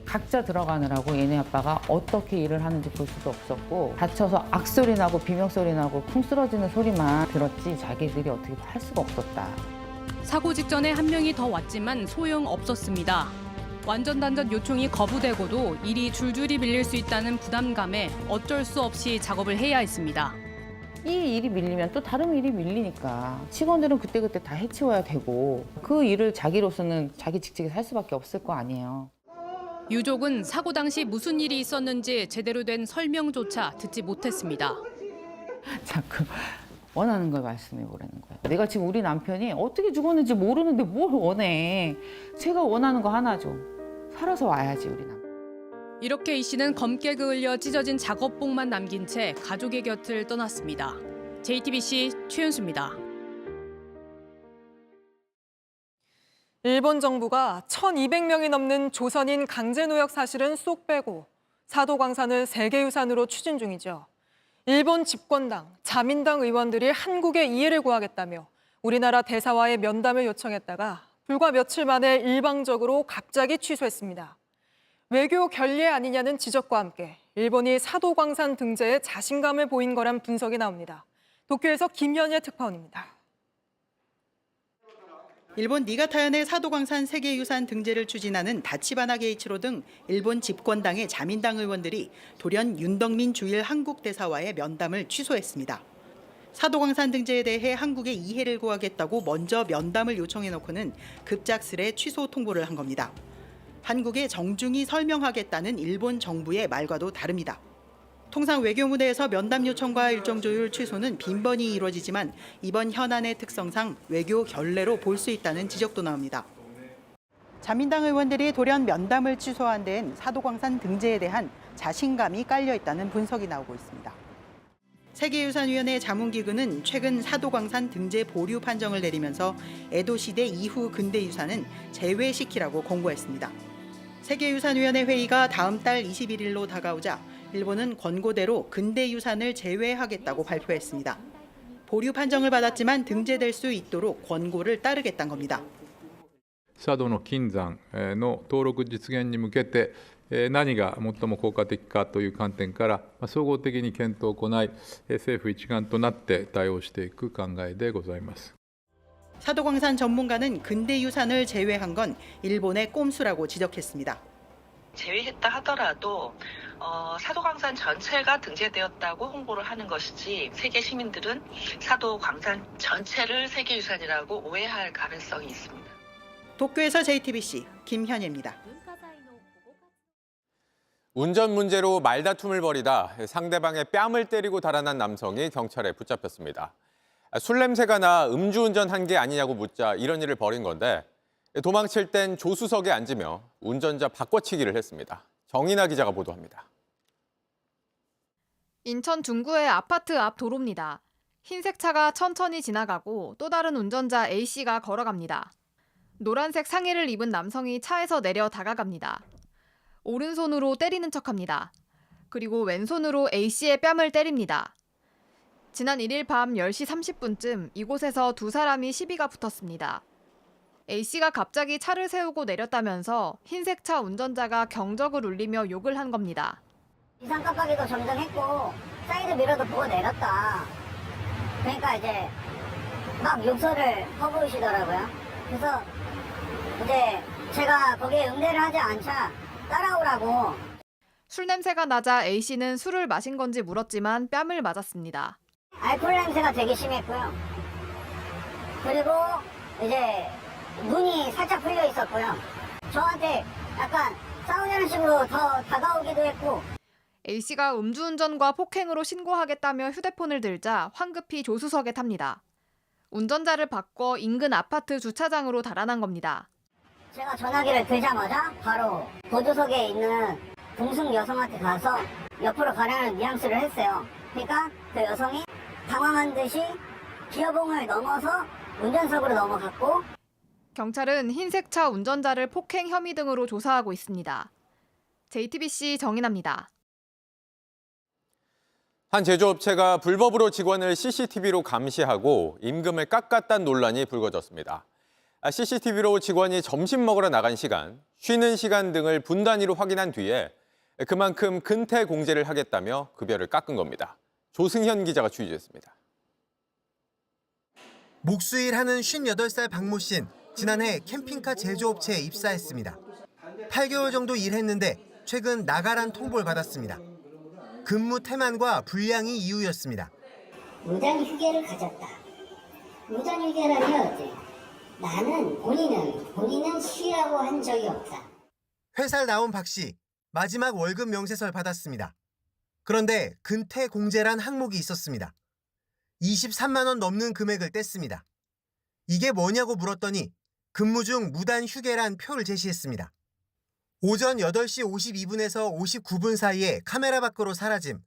각자 들어가느라고 얘네 아빠가 어떻게 일을 하는지 볼 수도 없었고 다쳐서 악소리 나고 비명소리 나고 쿵 쓰러지는 소리만 들었지 자기들이 어떻게 할 수가 없었다. 사고 직전에 1명이 더 왔지만 소용없었습니다. 완전 단전 요청이 거부되고도 일이 줄줄이 밀릴 수 있다는 부담감에 어쩔 수 없이 작업을 해야 했습니다. 이 일이 밀리면 또 다른 일이 밀리니까 직원들은 그때그때 다 해치워야 되고 그 일을 자기로서는 자기 직책에서 할 수밖에 없을 거 아니에요. 유족은 사고 당시 무슨 일이 있었는지 제대로 된 설명조차 듣지 못했습니다. 자꾸 원하는 걸 말씀해 보라는 거예요. 내가 지금 우리 남편이 어떻게 죽었는지 모르는데 뭘 원해. 제가 원하는 거 하나죠. 살아서 와야지 우리 남편. 이렇게 이 씨는 검게 그을려 찢어진 작업복만 남긴 채 가족의 곁을 떠났습니다. JTBC 최윤수입니다. 일본 정부가 1,200명이 넘는 조선인 강제노역 사실은 쏙 빼고 사도광산을 세계유산으로 추진 중이죠. 일본 집권당, 자민당 의원들이 한국의 이해를 구하겠다며 우리나라 대사와의 면담을 요청했다가 불과 며칠 만에 일방적으로 갑자기 취소했습니다. 외교 결례 아니냐는 지적과 함께 일본이 사도광산 등재에 자신감을 보인 거란 분석이 나옵니다. 도쿄에서 김현예 특파원입니다. 일본 니가타현의 사도광산 세계유산 등재를 추진하는 다치바나 게이치로 등 일본 집권당의 자민당 의원들이 돌연 윤덕민 주일 한국 대사와의 면담을 취소했습니다. 사도광산 등재에 대해 한국의 이해를 구하겠다고 먼저 면담을 요청해놓고는 급작스레 취소 통보를 한 겁니다. 한국에 정중히 설명하겠다는 일본 정부의 말과도 다릅니다. 통상 외교무대에서 면담 요청과 일정 조율 취소는 빈번히 이루어지지만 이번 현안의 특성상 외교 결례로 볼 수 있다는 지적도 나옵니다. 자민당 의원들이 돌연 면담을 취소한 데엔 사도광산 등재에 대한 자신감이 깔려 있다는 분석이 나오고 있습니다. 세계유산위원회 자문기구는 최근 사도광산 등재 보류 판정을 내리면서 에도시대 이후 근대유산은 제외시키라고 권고했습니다. 세계유산위원회 회의가 다음 달 21일로 다가오자 일본은 권고대로 근대유산을 제외하겠다고 발표했습니다. 보류 판정을 받았지만 등재될 수 있도록 권고를 따르겠다는 겁니다. 佐渡の金山の登録実現に向けて何が最も効果的かという観点から総合的に検討を行い政府一丸となって対応していく考えでございます。 사도광산 전문가는 근대유산을 제외한 건 일본의 꼼수라고 지적했습니다. 제외했다 하더라도 사도광산 전체가 등재되었다고 홍보를 하는 것이지 세계 시민들은 사도광산 전체를 세계유산이라고 오해할 가능성이 있습니다. 도쿄에서 JTBC 김현예입니다. 운전 문제로 말다툼을 벌이다 상대방의 뺨을 때리고 달아난 남성이 경찰에 붙잡혔습니다. 술 냄새가 나 음주운전한 게 아니냐고 묻자 이런 일을 벌인 건데 도망칠 땐 조수석에 앉으며 운전자 바꿔치기를 했습니다. 정인아 기자가 보도합니다. 인천 둥구의 아파트 앞 도로입니다. 흰색 차가 천천히 지나가고 또 다른 운전자 A씨가 걸어갑니다. 노란색 상의를 입은 남성이 차에서 내려 다가갑니다. 오른손으로 때리는 척합니다. 그리고 왼손으로 A씨의 뺨을 때립니다. 지난 1일 밤 10시 30분쯤 이곳에서 두 사람이 시비가 붙었습니다. A씨가 갑자기 차를 세우고 내렸다면서 흰색 차 운전자가 경적을 울리며 욕을 한 겁니다. 이상 깜빡이도 점등했고 사이드 미러도 보고 내렸다. 그러니까 이제 막 욕설을 퍼부으시더라고요. 그래서 이제 제가 거기에 응대를 하지 않자 따라오라고. 술 냄새가 나자 A씨는 술을 마신 건지 물었지만 뺨을 맞았습니다. 알코올 냄새가 되게 심했고요. 그리고 이제 눈이 살짝 풀려 있었고요. 저한테 약간 싸우려는 식으로 더 다가오기도 했고. A씨가 음주운전과 폭행으로 신고하겠다며 휴대폰을 들자 황급히 조수석에 탑니다. 운전자를 바꿔 인근 아파트 주차장으로 달아난 겁니다. 제가 전화기를 들자마자 바로 보조석에 있는 동승 여성한테 가서 옆으로 가라는 뉘앙스를 했어요. 그러니까 그 여성이 당황한 듯이 기어봉을 넘어서 운전석으로 넘어갔고, 경찰은 흰색 차 운전자를 폭행 혐의 등으로 조사하고 있습니다. JTBC 정인아입니다. 한 제조업체가 불법으로 직원을 CCTV로 감시하고 임금을 깎았다는 논란이 불거졌습니다. CCTV로 직원이 점심 먹으러 나간 시간, 쉬는 시간 등을 분단위로 확인한 뒤에 그만큼 근태 공제를 하겠다며 급여를 깎은 겁니다. 조승현 기자가 취재했습니다. 목수일하는 58살 박모 씨는 지난해 캠핑카 제조업체에 입사했습니다. 8개월 정도 일했는데 최근 나가란 통보를 받았습니다. 근무 태만과 불량이 이유였습니다. 무단 휴게를 가졌다. 무단 휴게라면 나는 본인은 쉬라고 한 적이 없다. 회사를 나온 박 씨, 마지막 월급 명세서를 받았습니다. 그런데 근태 공제란 항목이 있었습니다. 23만 원 넘는 금액을 뗐습니다. 이게 뭐냐고 물었더니 근무 중 무단 휴게란 표를 제시했습니다. 오전 8시 52분에서 59분 사이에 카메라 밖으로 사라짐,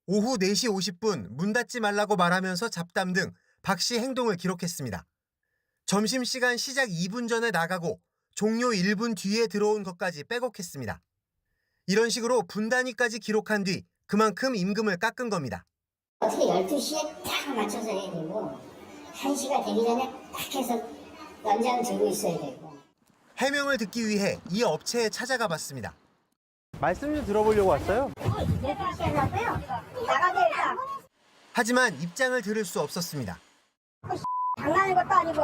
오후 4시 50분 문 닫지 말라고 말하면서 잡담 등 박 씨 행동을 기록했습니다. 점심시간 시작 2분 전에 나가고 종료 1분 뒤에 들어온 것까지 빼곡했습니다. 이런 식으로 분단위까지 기록한 뒤 그만큼 임금을 깎은 겁니다. 어떻게 12시에 딱 맞춰서 해야 되고 1시가 되기 전에 딱 해서 연장을 들고 있어야 되고. 해명을 듣기 위해 이 업체에 찾아가 봤습니다. 말씀 좀 들어보려고 왔어요. 하지만 입장을 들을 수 없었습니다. 장난하는 것도 아니고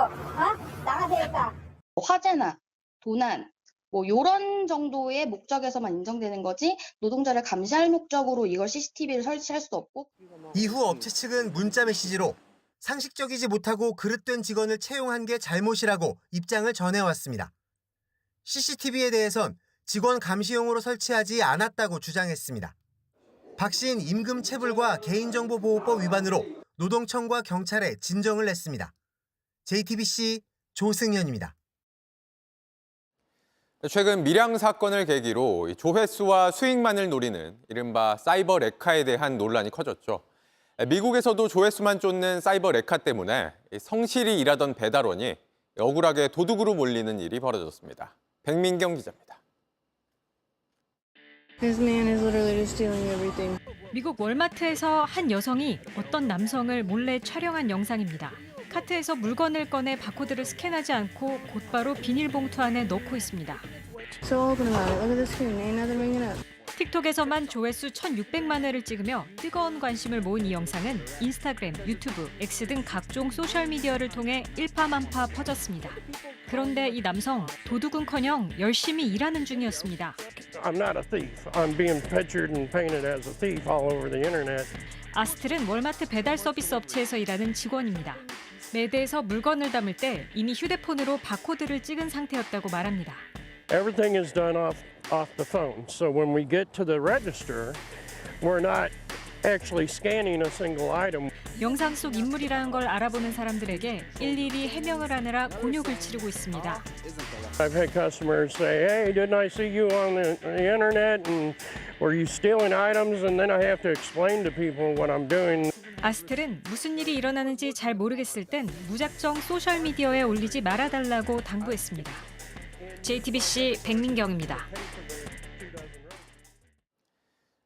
나가세요. 화재나 도난 이런 정도의 목적에서만 인정되는 거지 노동자를 감시할 목적으로 이걸 CCTV를 설치할 수도 없고. 이후 업체 측은 문자 메시지로 상식적이지 못하고 그릇된 직원을 채용한 게 잘못이라고 입장을 전해왔습니다. CCTV에 대해선 직원 감시용으로 설치하지 않았다고 주장했습니다. 박 씨는 임금 체불과 개인정보보호법 위반으로 노동청과 경찰에 진정을 냈습니다. JTBC 조승현입니다. 최근 밀양 사건을 계기로 조회수와 수익만을 노리는 이른바 사이버 레카에 대한 논란이 커졌죠. 미국에서도 조회수만 쫓는 사이버 레카 때문에 성실히 일하던 배달원이 억울하게 도둑으로 몰리는 일이 벌어졌습니다. 백민경 기자입니다. 미국 월마트에서 한 여성이 어떤 남성을 몰래 촬영한 영상입니다. 카트에서 물건을 꺼내 바코드를 스캔하지 않고 곧바로 비닐봉투 안에 넣고 있습니다. 틱톡에서만 조회수 1,600만 회를 찍으며 뜨거운 관심을 모은 이 영상은 인스타그램, 유튜브, X 등 각종 소셜미디어를 통해 일파만파 퍼졌습니다. 그런데 이 남성, 도둑은커녕 열심히 일하는 중이었습니다. I'm not a thief. I'm being pictured and painted as a thief all over the internet. 아스틀은 월마트 배달 서비스 업체에서 일하는 직원입니다. 매대에서 물건을 담을 때 이미 휴대폰으로 바코드를 찍은 상태였다고 말합니다. Everything is done off the phone. So when we get to the register, we're not actually scanning a single item. 영상 속 인물이라는 걸 알아보는 사람들에게 일일이 해명을 하느라 곤욕을 치르고 있습니다. I've had customers say, "Hey, didn't I see you on the internet and were you stealing items?" And then I have to explain to people what I'm doing. 아스틀은 무슨 일이 일어나는지 잘 모르겠을 땐 무작정 소셜미디어에 올리지 말아달라고 당부했습니다. JTBC 백민경입니다.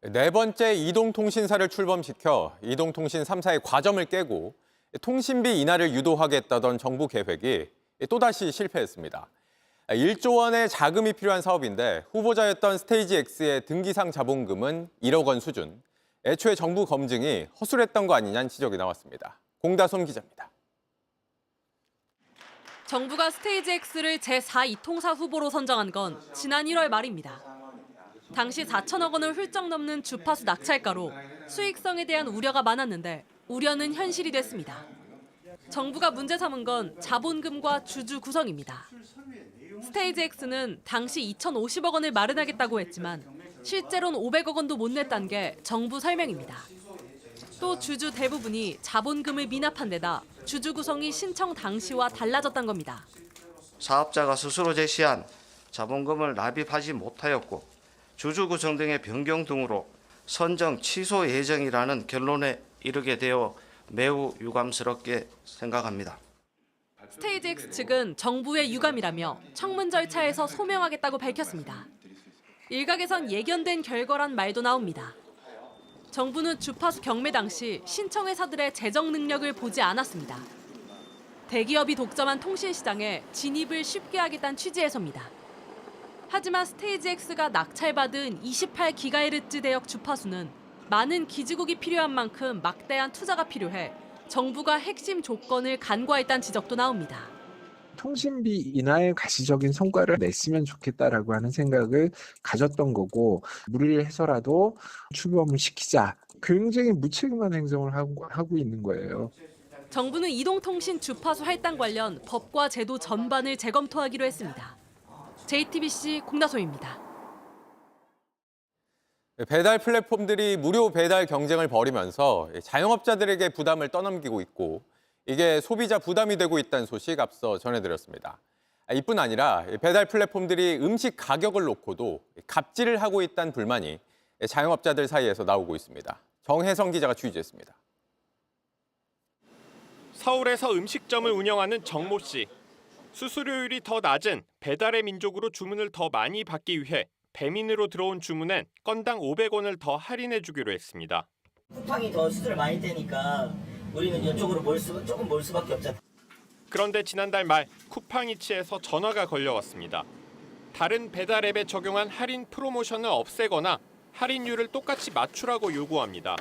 네 번째 이동통신사를 출범시켜 이동통신 3사의 과점을 깨고 통신비 인하를 유도하겠다던 정부 계획이 또다시 실패했습니다. 1조 원의 자금이 필요한 사업인데 후보자였던 스테이지X의 등기상 자본금은 1억 원 수준. 애초에 정부 검증이 허술했던 거 아니냐는 지적이 나왔습니다. 공다솜 기자입니다. 정부가 스테이지X를 제4 이통사 후보로 선정한 건 지난 1월 말입니다. 당시 4천억 원을 훌쩍 넘는 주파수 낙찰가로 수익성에 대한 우려가 많았는데 우려는 현실이 됐습니다. 정부가 문제 삼은 건 자본금과 주주 구성입니다. 스테이지 X는 당시 2,050억 원을 마련하겠다고 했지만 실제로는 500억 원도 못 냈다는 게 정부 설명입니다. 또 주주 대부분이 자본금을 미납한 데다 주주 구성이 신청 당시와 달라졌던 겁니다. 사업자가 스스로 제시한 자본금을 납입하지 못하였고 주주 구성 등의 변경 등으로 선정 취소 예정이라는 결론에 이르게 되어 매우 유감스럽게 생각합니다. 스테이지 X 측은 정부의 유감이라며 청문 절차에서 소명하겠다고 밝혔습니다. 일각에선 예견된 결과란 말도 나옵니다. 정부는 주파수 경매 당시 신청회사들의 재정 능력을 보지 않았습니다. 대기업이 독점한 통신시장에 진입을 쉽게 하겠다는 취지에서입니다. 하지만 스테이지 X가 낙찰받은 28GHz 대역 주파수는 많은 기지국이 필요한 만큼 막대한 투자가 필요해 정부가 핵심 조건을 간과했다는 지적도 나옵니다. 통신비 인하의 가시적인 성과를 냈으면 좋겠다라고 하는 생각을 가졌던 거고 무리를 해서라도 출범을 시키자. 굉장히 무책임한 행동을 하고 있는 거예요. 정부는 이동통신 주파수 할당 관련 법과 제도 전반을 재검토하기로 했습니다. JTBC 공다소입니다. 배달 플랫폼들이 무료 배달 경쟁을 벌이면서 자영업자들에게 부담을 떠넘기고 있고 이게 소비자 부담이 되고 있다는 소식 앞서 전해드렸습니다. 이뿐 아니라 배달 플랫폼들이 음식 가격을 놓고도 갑질을 하고 있다는 불만이 자영업자들 사이에서 나오고 있습니다. 정혜성 기자가 취재했습니다. 서울에서 음식점을 운영하는 정모 씨. 수수료율이 더 낮은 배달의 민족으로 주문을 더 많이 받기 위해 배민으로 들어온 주문엔 건당 500원을 더 할인해 주기로 했습니다. 쿠팡이 더 수수료를 많이 떼니까 우리는 이쪽으로 조금 몰 수밖에 없잖아요. 그런데 지난달 말 쿠팡이츠에서 전화가 걸려왔습니다. 다른 배달 앱에 적용한 할인 프로모션을 없애거나 할인율을 똑같이 맞추라고 요구합니다.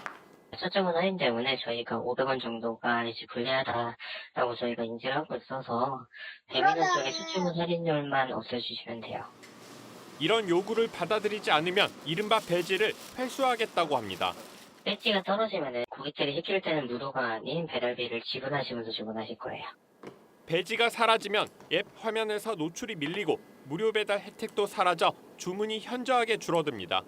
서점은 할인 때문에 저희가 500원 정도가 이제 불리하다라고 저희가 인지를 하고 있어서 배민원 쪽에 수출문 할인율만 없애주시면 돼요. 이런 요구를 받아들이지 않으면 이른바 배지를 회수하겠다고 합니다. 배지가 떨어지면 고객들이 시킬 때는 무료가 아닌 배달비를 지불하시면서 주문하실 거예요. 배지가 사라지면 앱 화면에서 노출이 밀리고 무료 배달 혜택도 사라져 주문이 현저하게 줄어듭니다.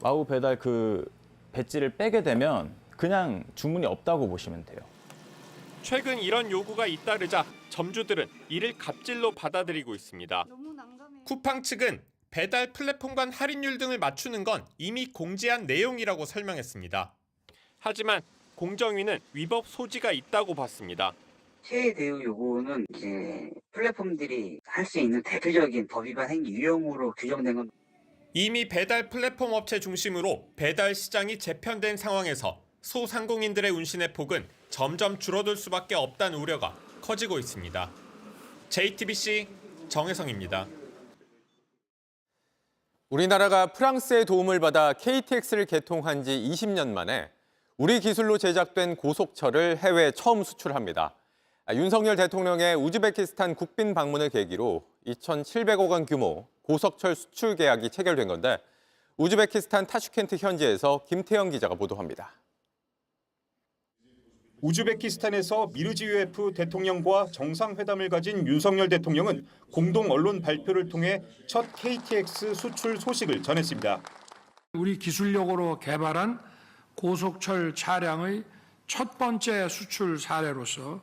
와우 배달 그 배지를 빼게 되면 그냥 주문이 없다고 보시면 돼요. 최근 이런 요구가 잇따르자 점주들은 이를 갑질로 받아들이고 있습니다. 쿠팡 측은 배달 플랫폼 간 할인율 등을 맞추는 건 이미 공지한 내용이라고 설명했습니다. 하지만 공정위는 위법 소지가 있다고 봤습니다. 최애 대우 요구는 이제 플랫폼들이 할 수 있는 대표적인 법 위반 행위 유형으로 규정된 건 이미 배달 플랫폼 업체 중심으로 배달 시장이 재편된 상황에서 소상공인들의 운신의 폭은 점점 줄어들 수밖에 없다는 우려가 커지고 있습니다. JTBC 정혜성입니다. 우리나라가 프랑스의 도움을 받아 KTX를 개통한 지 20년 만에 우리 기술로 제작된 고속철을 해외에 처음 수출합니다. 윤석열 대통령의 우즈베키스탄 국빈 방문을 계기로 2,700억 원 규모 고속철 수출 계약이 체결된 건데 우즈베키스탄 타슈켄트 현지에서 김태영 기자가 보도합니다. 우즈베키스탄에서 미르지요예프 대통령과 정상회담을 가진 윤석열 대통령은 공동 언론 발표를 통해 첫 KTX 수출 소식을 전했습니다. 우리 기술력으로 개발한 고속철 차량의 첫 번째 수출 사례로서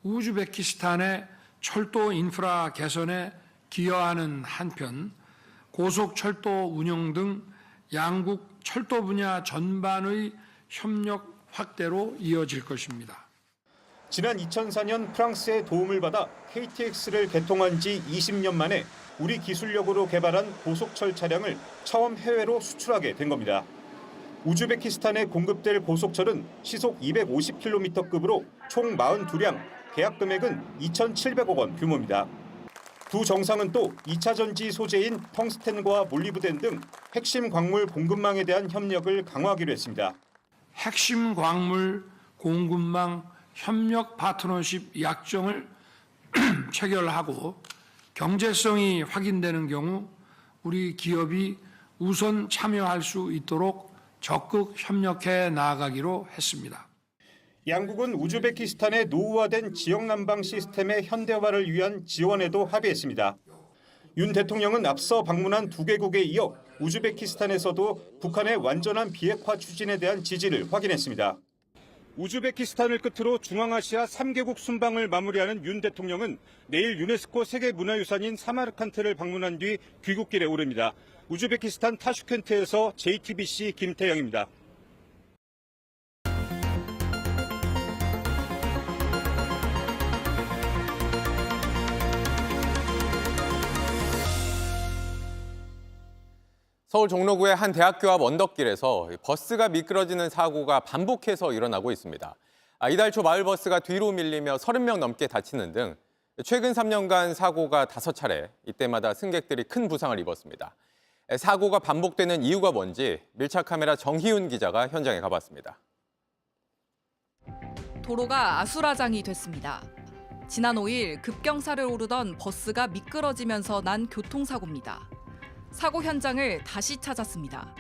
우즈베키스탄의 철도 인프라 개선에 기여하는 한편 고속철도 운영 등 양국 철도 분야 전반의 협력 확대로 이어질 것입니다. 지난 2004년 프랑스의 도움을 받아 KTX를 개통한 지 20년 만에 우리 기술력으로 개발한 고속철 차량을 처음 해외로 수출하게 된 겁니다. 우즈베키스탄에 공급될 고속철은 시속 250km급으로 총 42량, 계약 금액은 2,700억 원 규모입니다. 두 정상은 또 2차 전지 소재인 텅스텐과 몰리브덴 등 핵심 광물 공급망에 대한 협력을 강화하기로 했습니다. 핵심 광물 공급망 협력 파트너십 약정을 체결하고 경제성이 확인되는 경우 우리 기업이 우선 참여할 수 있도록 적극 협력해 나아가기로 했습니다. 양국은 우즈베키스탄의 노후화된 지역 난방 시스템의 현대화를 위한 지원에도 합의했습니다. 윤 대통령은 앞서 방문한 두 개국에 이어 우즈베키스탄에서도 북한의 완전한 비핵화 추진에 대한 지지를 확인했습니다. 우즈베키스탄을 끝으로 중앙아시아 3개국 순방을 마무리하는 윤 대통령은 내일 유네스코 세계문화유산인 사마르칸트를 방문한 뒤 귀국길에 오릅니다. 우즈베키스탄 타슈켄트에서 JTBC 김태영입니다. 서울 종로구의 한 대학교 앞 언덕길에서 버스가 미끄러지는 사고가 반복해서 일어나고 있습니다. 이달 초 마을버스가 뒤로 밀리며 30명 넘게 다치는 등 최근 3년간 사고가 5차례, 이때마다 승객들이 큰 부상을 입었습니다. 사고가 반복되는 이유가 뭔지 밀착 카메라 정희훈 기자가 현장에 가봤습니다. 도로가 아수라장이 됐습니다. 지난 5일 급경사를 오르던 버스가 미끄러지면서 난 교통사고입니다. 사고 현장을 다시 찾았습니다.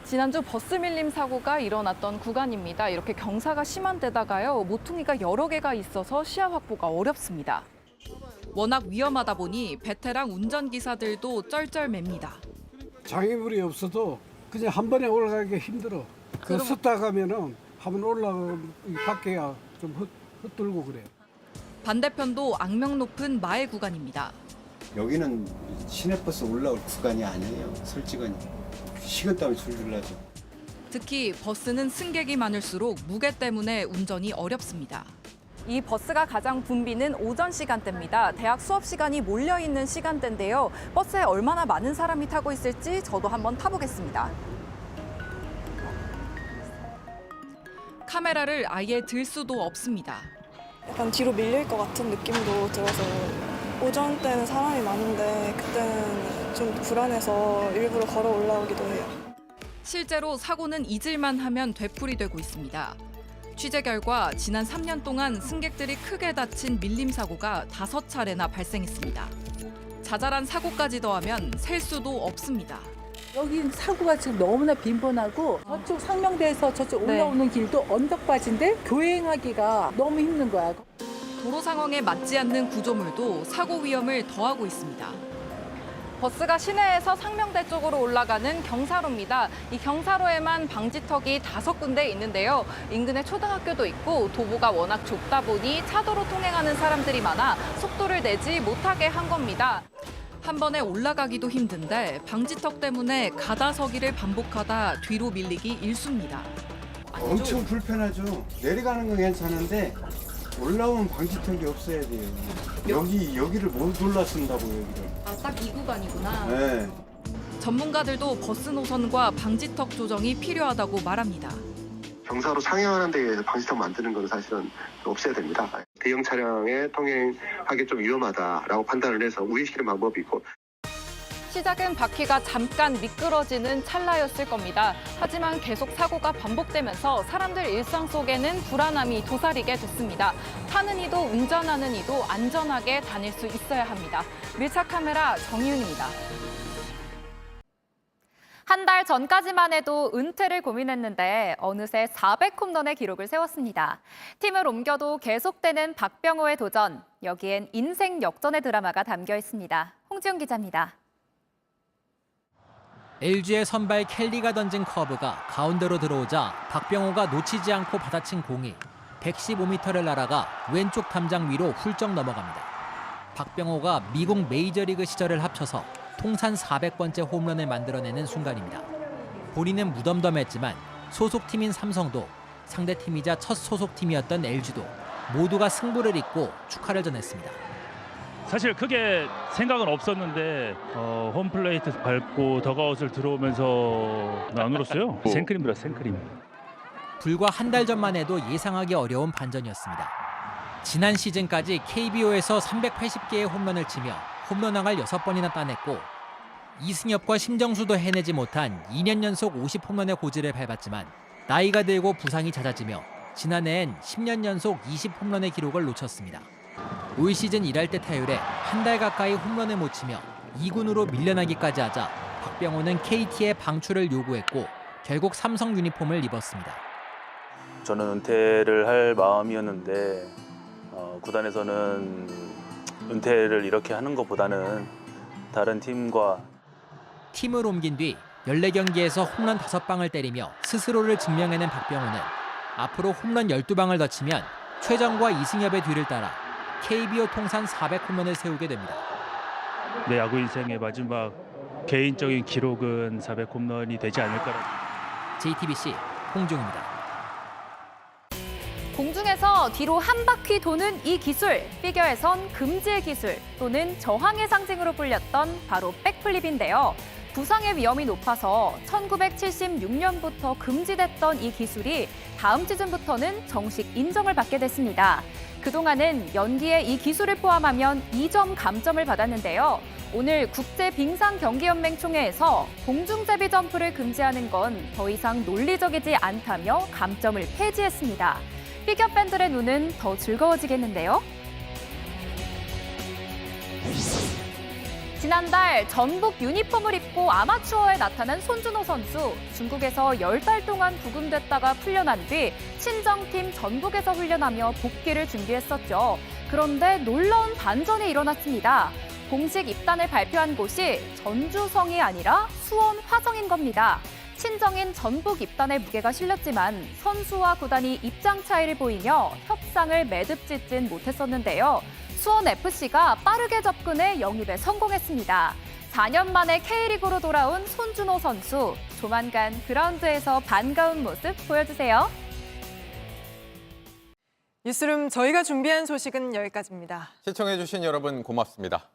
지난주 버스 밀림 사고가 일어났던 구간입니다. 이렇게 경사가 심한 데다가요, 모퉁이가 여러 개가 있어서 시야 확보가 어렵습니다. 워낙 위험하다 보니 베테랑 운전기사들도 쩔쩔맵니다. 장애물이 없어도 그냥 한 번에 올라가기 힘들어. 그 섰다 가면은 한번 올라가면 밖에야 좀 흩돌고 그래. 반대편도 악명 높은 마을 구간입니다. 여기는 시내버스 올라올 구간이 아니에요. 솔직히 식은땀이 줄줄 나죠. 특히 버스는 승객이 많을수록 무게 때문에 운전이 어렵습니다. 이 버스가 가장 붐비는 오전 시간대입니다. 대학 수업 시간이 몰려있는 시간대인데요. 버스에 얼마나 많은 사람이 타고 있을지 저도 한번 타보겠습니다. 카메라를 아예 들 수도 없습니다. 약간 뒤로 밀릴 것 같은 느낌도 들어서 오전 때는 사람이 많은데 그때는 좀 불안해서 일부러 걸어 올라오기도 해요. 실제로 사고는 잊을만 하면 되풀이되고 있습니다. 취재 결과 지난 3년 동안 승객들이 크게 다친 밀림 사고가 5차례나 발생했습니다. 자잘한 사고까지 더하면 셀 수도 없습니다. 여기 사고가 지금 너무나 빈번하고 저쪽 상명대에서 저쪽 올라오는 길도 언덕바지인데 교행하기가 너무 힘든 거야. 도로 상황에 맞지 않는 구조물도 사고 위험을 더하고 있습니다. 버스가 시내에서 상명대 쪽으로 올라가는 경사로입니다. 이 경사로에만 방지턱이 5군데 있는데요. 인근에 초등학교도 있고 도보가 워낙 좁다 보니 차도로 통행하는 사람들이 많아 속도를 내지 못하게 한 겁니다. 한 번에 올라가기도 힘든데 방지턱 때문에 가다서기를 반복하다 뒤로 밀리기 일쑤입니다. 엄청 불편하죠. 내려가는 건 괜찮은데 올라오면 방지턱이 없어야 돼요. 여기를 못 올라쓴다고요, 여기를. 딱 이 구간이구나. 네. 전문가들도 버스 노선과 방지턱 조정이 필요하다고 말합니다. 경사로 상행하는 데에 방지턱 만드는 건 사실은 없애야 됩니다. 대형 차량에 통행하기 좀 위험하다라고 판단을 해서 우회시키는 방법이 있고. 시작은 바퀴가 잠깐 미끄러지는 찰나였을 겁니다. 하지만 계속 사고가 반복되면서 사람들 일상 속에는 불안함이 도사리게 됐습니다. 타는 이도 운전하는 이도 안전하게 다닐 수 있어야 합니다. 밀착 카메라 정희윤입니다. 한 달 전까지만 해도 은퇴를 고민했는데 어느새 400홈런의 기록을 세웠습니다. 팀을 옮겨도 계속되는 박병호의 도전. 여기엔 인생 역전의 드라마가 담겨 있습니다. 홍지영 기자입니다. LG의 선발 켈리가 던진 커브가 가운데로 들어오자 박병호가 놓치지 않고 받아친 공이 115m를 날아가 왼쪽 담장 위로 훌쩍 넘어갑니다. 박병호가 미국 메이저리그 시절을 합쳐서 통산 400번째 홈런을 만들어내는 순간입니다. 본인은 무덤덤했지만 소속팀인 삼성도 상대팀이자 첫 소속팀이었던 LG도 모두가 승부를 잇고 축하를 전했습니다. 사실 크게 생각은 없었는데 홈플레이트 밟고 더가웃을 들어오면서 안 울었어요. 생크림 들었어, 생크림. 불과 한 달 전만 해도 예상하기 어려운 반전이었습니다. 지난 시즌까지 KBO에서 380개의 홈런을 치며 홈런왕을 6번이나 따냈고 이승엽과 심정수도 해내지 못한 2년 연속 50홈런의 고지를 밟았지만 나이가 들고 부상이 잦아지며 지난해엔 10년 연속 20홈런의 기록을 놓쳤습니다. 올 시즌 일할 때 타율에 한 달 가까이 홈런을 못 치며 2군으로 밀려나기까지 하자 박병호는 KT의 방출을 요구했고 결국 삼성 유니폼을 입었습니다. 저는 은퇴를 할 마음이었는데 구단에서는 은퇴를 이렇게 하는 것보다는 다른 팀을 옮긴 뒤 14경기에서 홈런 5방을 때리며 스스로를 증명해낸 박병호는 앞으로 홈런 12방을 더 치면 최정과 이승엽의 뒤를 따라 KBO 통산 400홈런을 세우게 됩니다. 내 야구 인생의 마지막 개인적인 기록은 400홈런이 되지 않을까라고. JTBC 홍중입니다. 공중에서 뒤로 한 바퀴 도는 이 기술, 피겨에선 금지의 기술 또는 저항의 상징으로 불렸던 바로 백플립인데요. 부상의 위험이 높아서 1976년부터 금지됐던 이 기술이 다음 시즌부터는 정식 인정을 받게 됐습니다. 그동안은 연기에 이 기술을 포함하면 2점 감점을 받았는데요. 오늘 국제빙상경기연맹 총회에서 공중제비 점프를 금지하는 건 더 이상 논리적이지 않다며 감점을 폐지했습니다. 피겨 팬들의 눈은 더 즐거워지겠는데요. 지난달 전북 유니폼을 입고 아마추어에 나타난 손준호 선수. 중국에서 10달 동안 구금됐다가 풀려난 뒤 친정팀 전북에서 훈련하며 복귀를 준비했었죠. 그런데 놀라운 반전이 일어났습니다. 공식 입단을 발표한 곳이 전주성이 아니라 수원 화성인 겁니다. 친정인 전북 입단에 무게가 실렸지만 선수와 구단이 입장 차이를 보이며 협상을 매듭짓진 못했었는데요. 수원FC가 빠르게 접근해 영입에 성공했습니다. 4년 만에 K리그로 돌아온 손준호 선수. 조만간 그라운드에서 반가운 모습 보여주세요. 뉴스룸 저희가 준비한 소식은 여기까지입니다. 시청해주신 여러분 고맙습니다.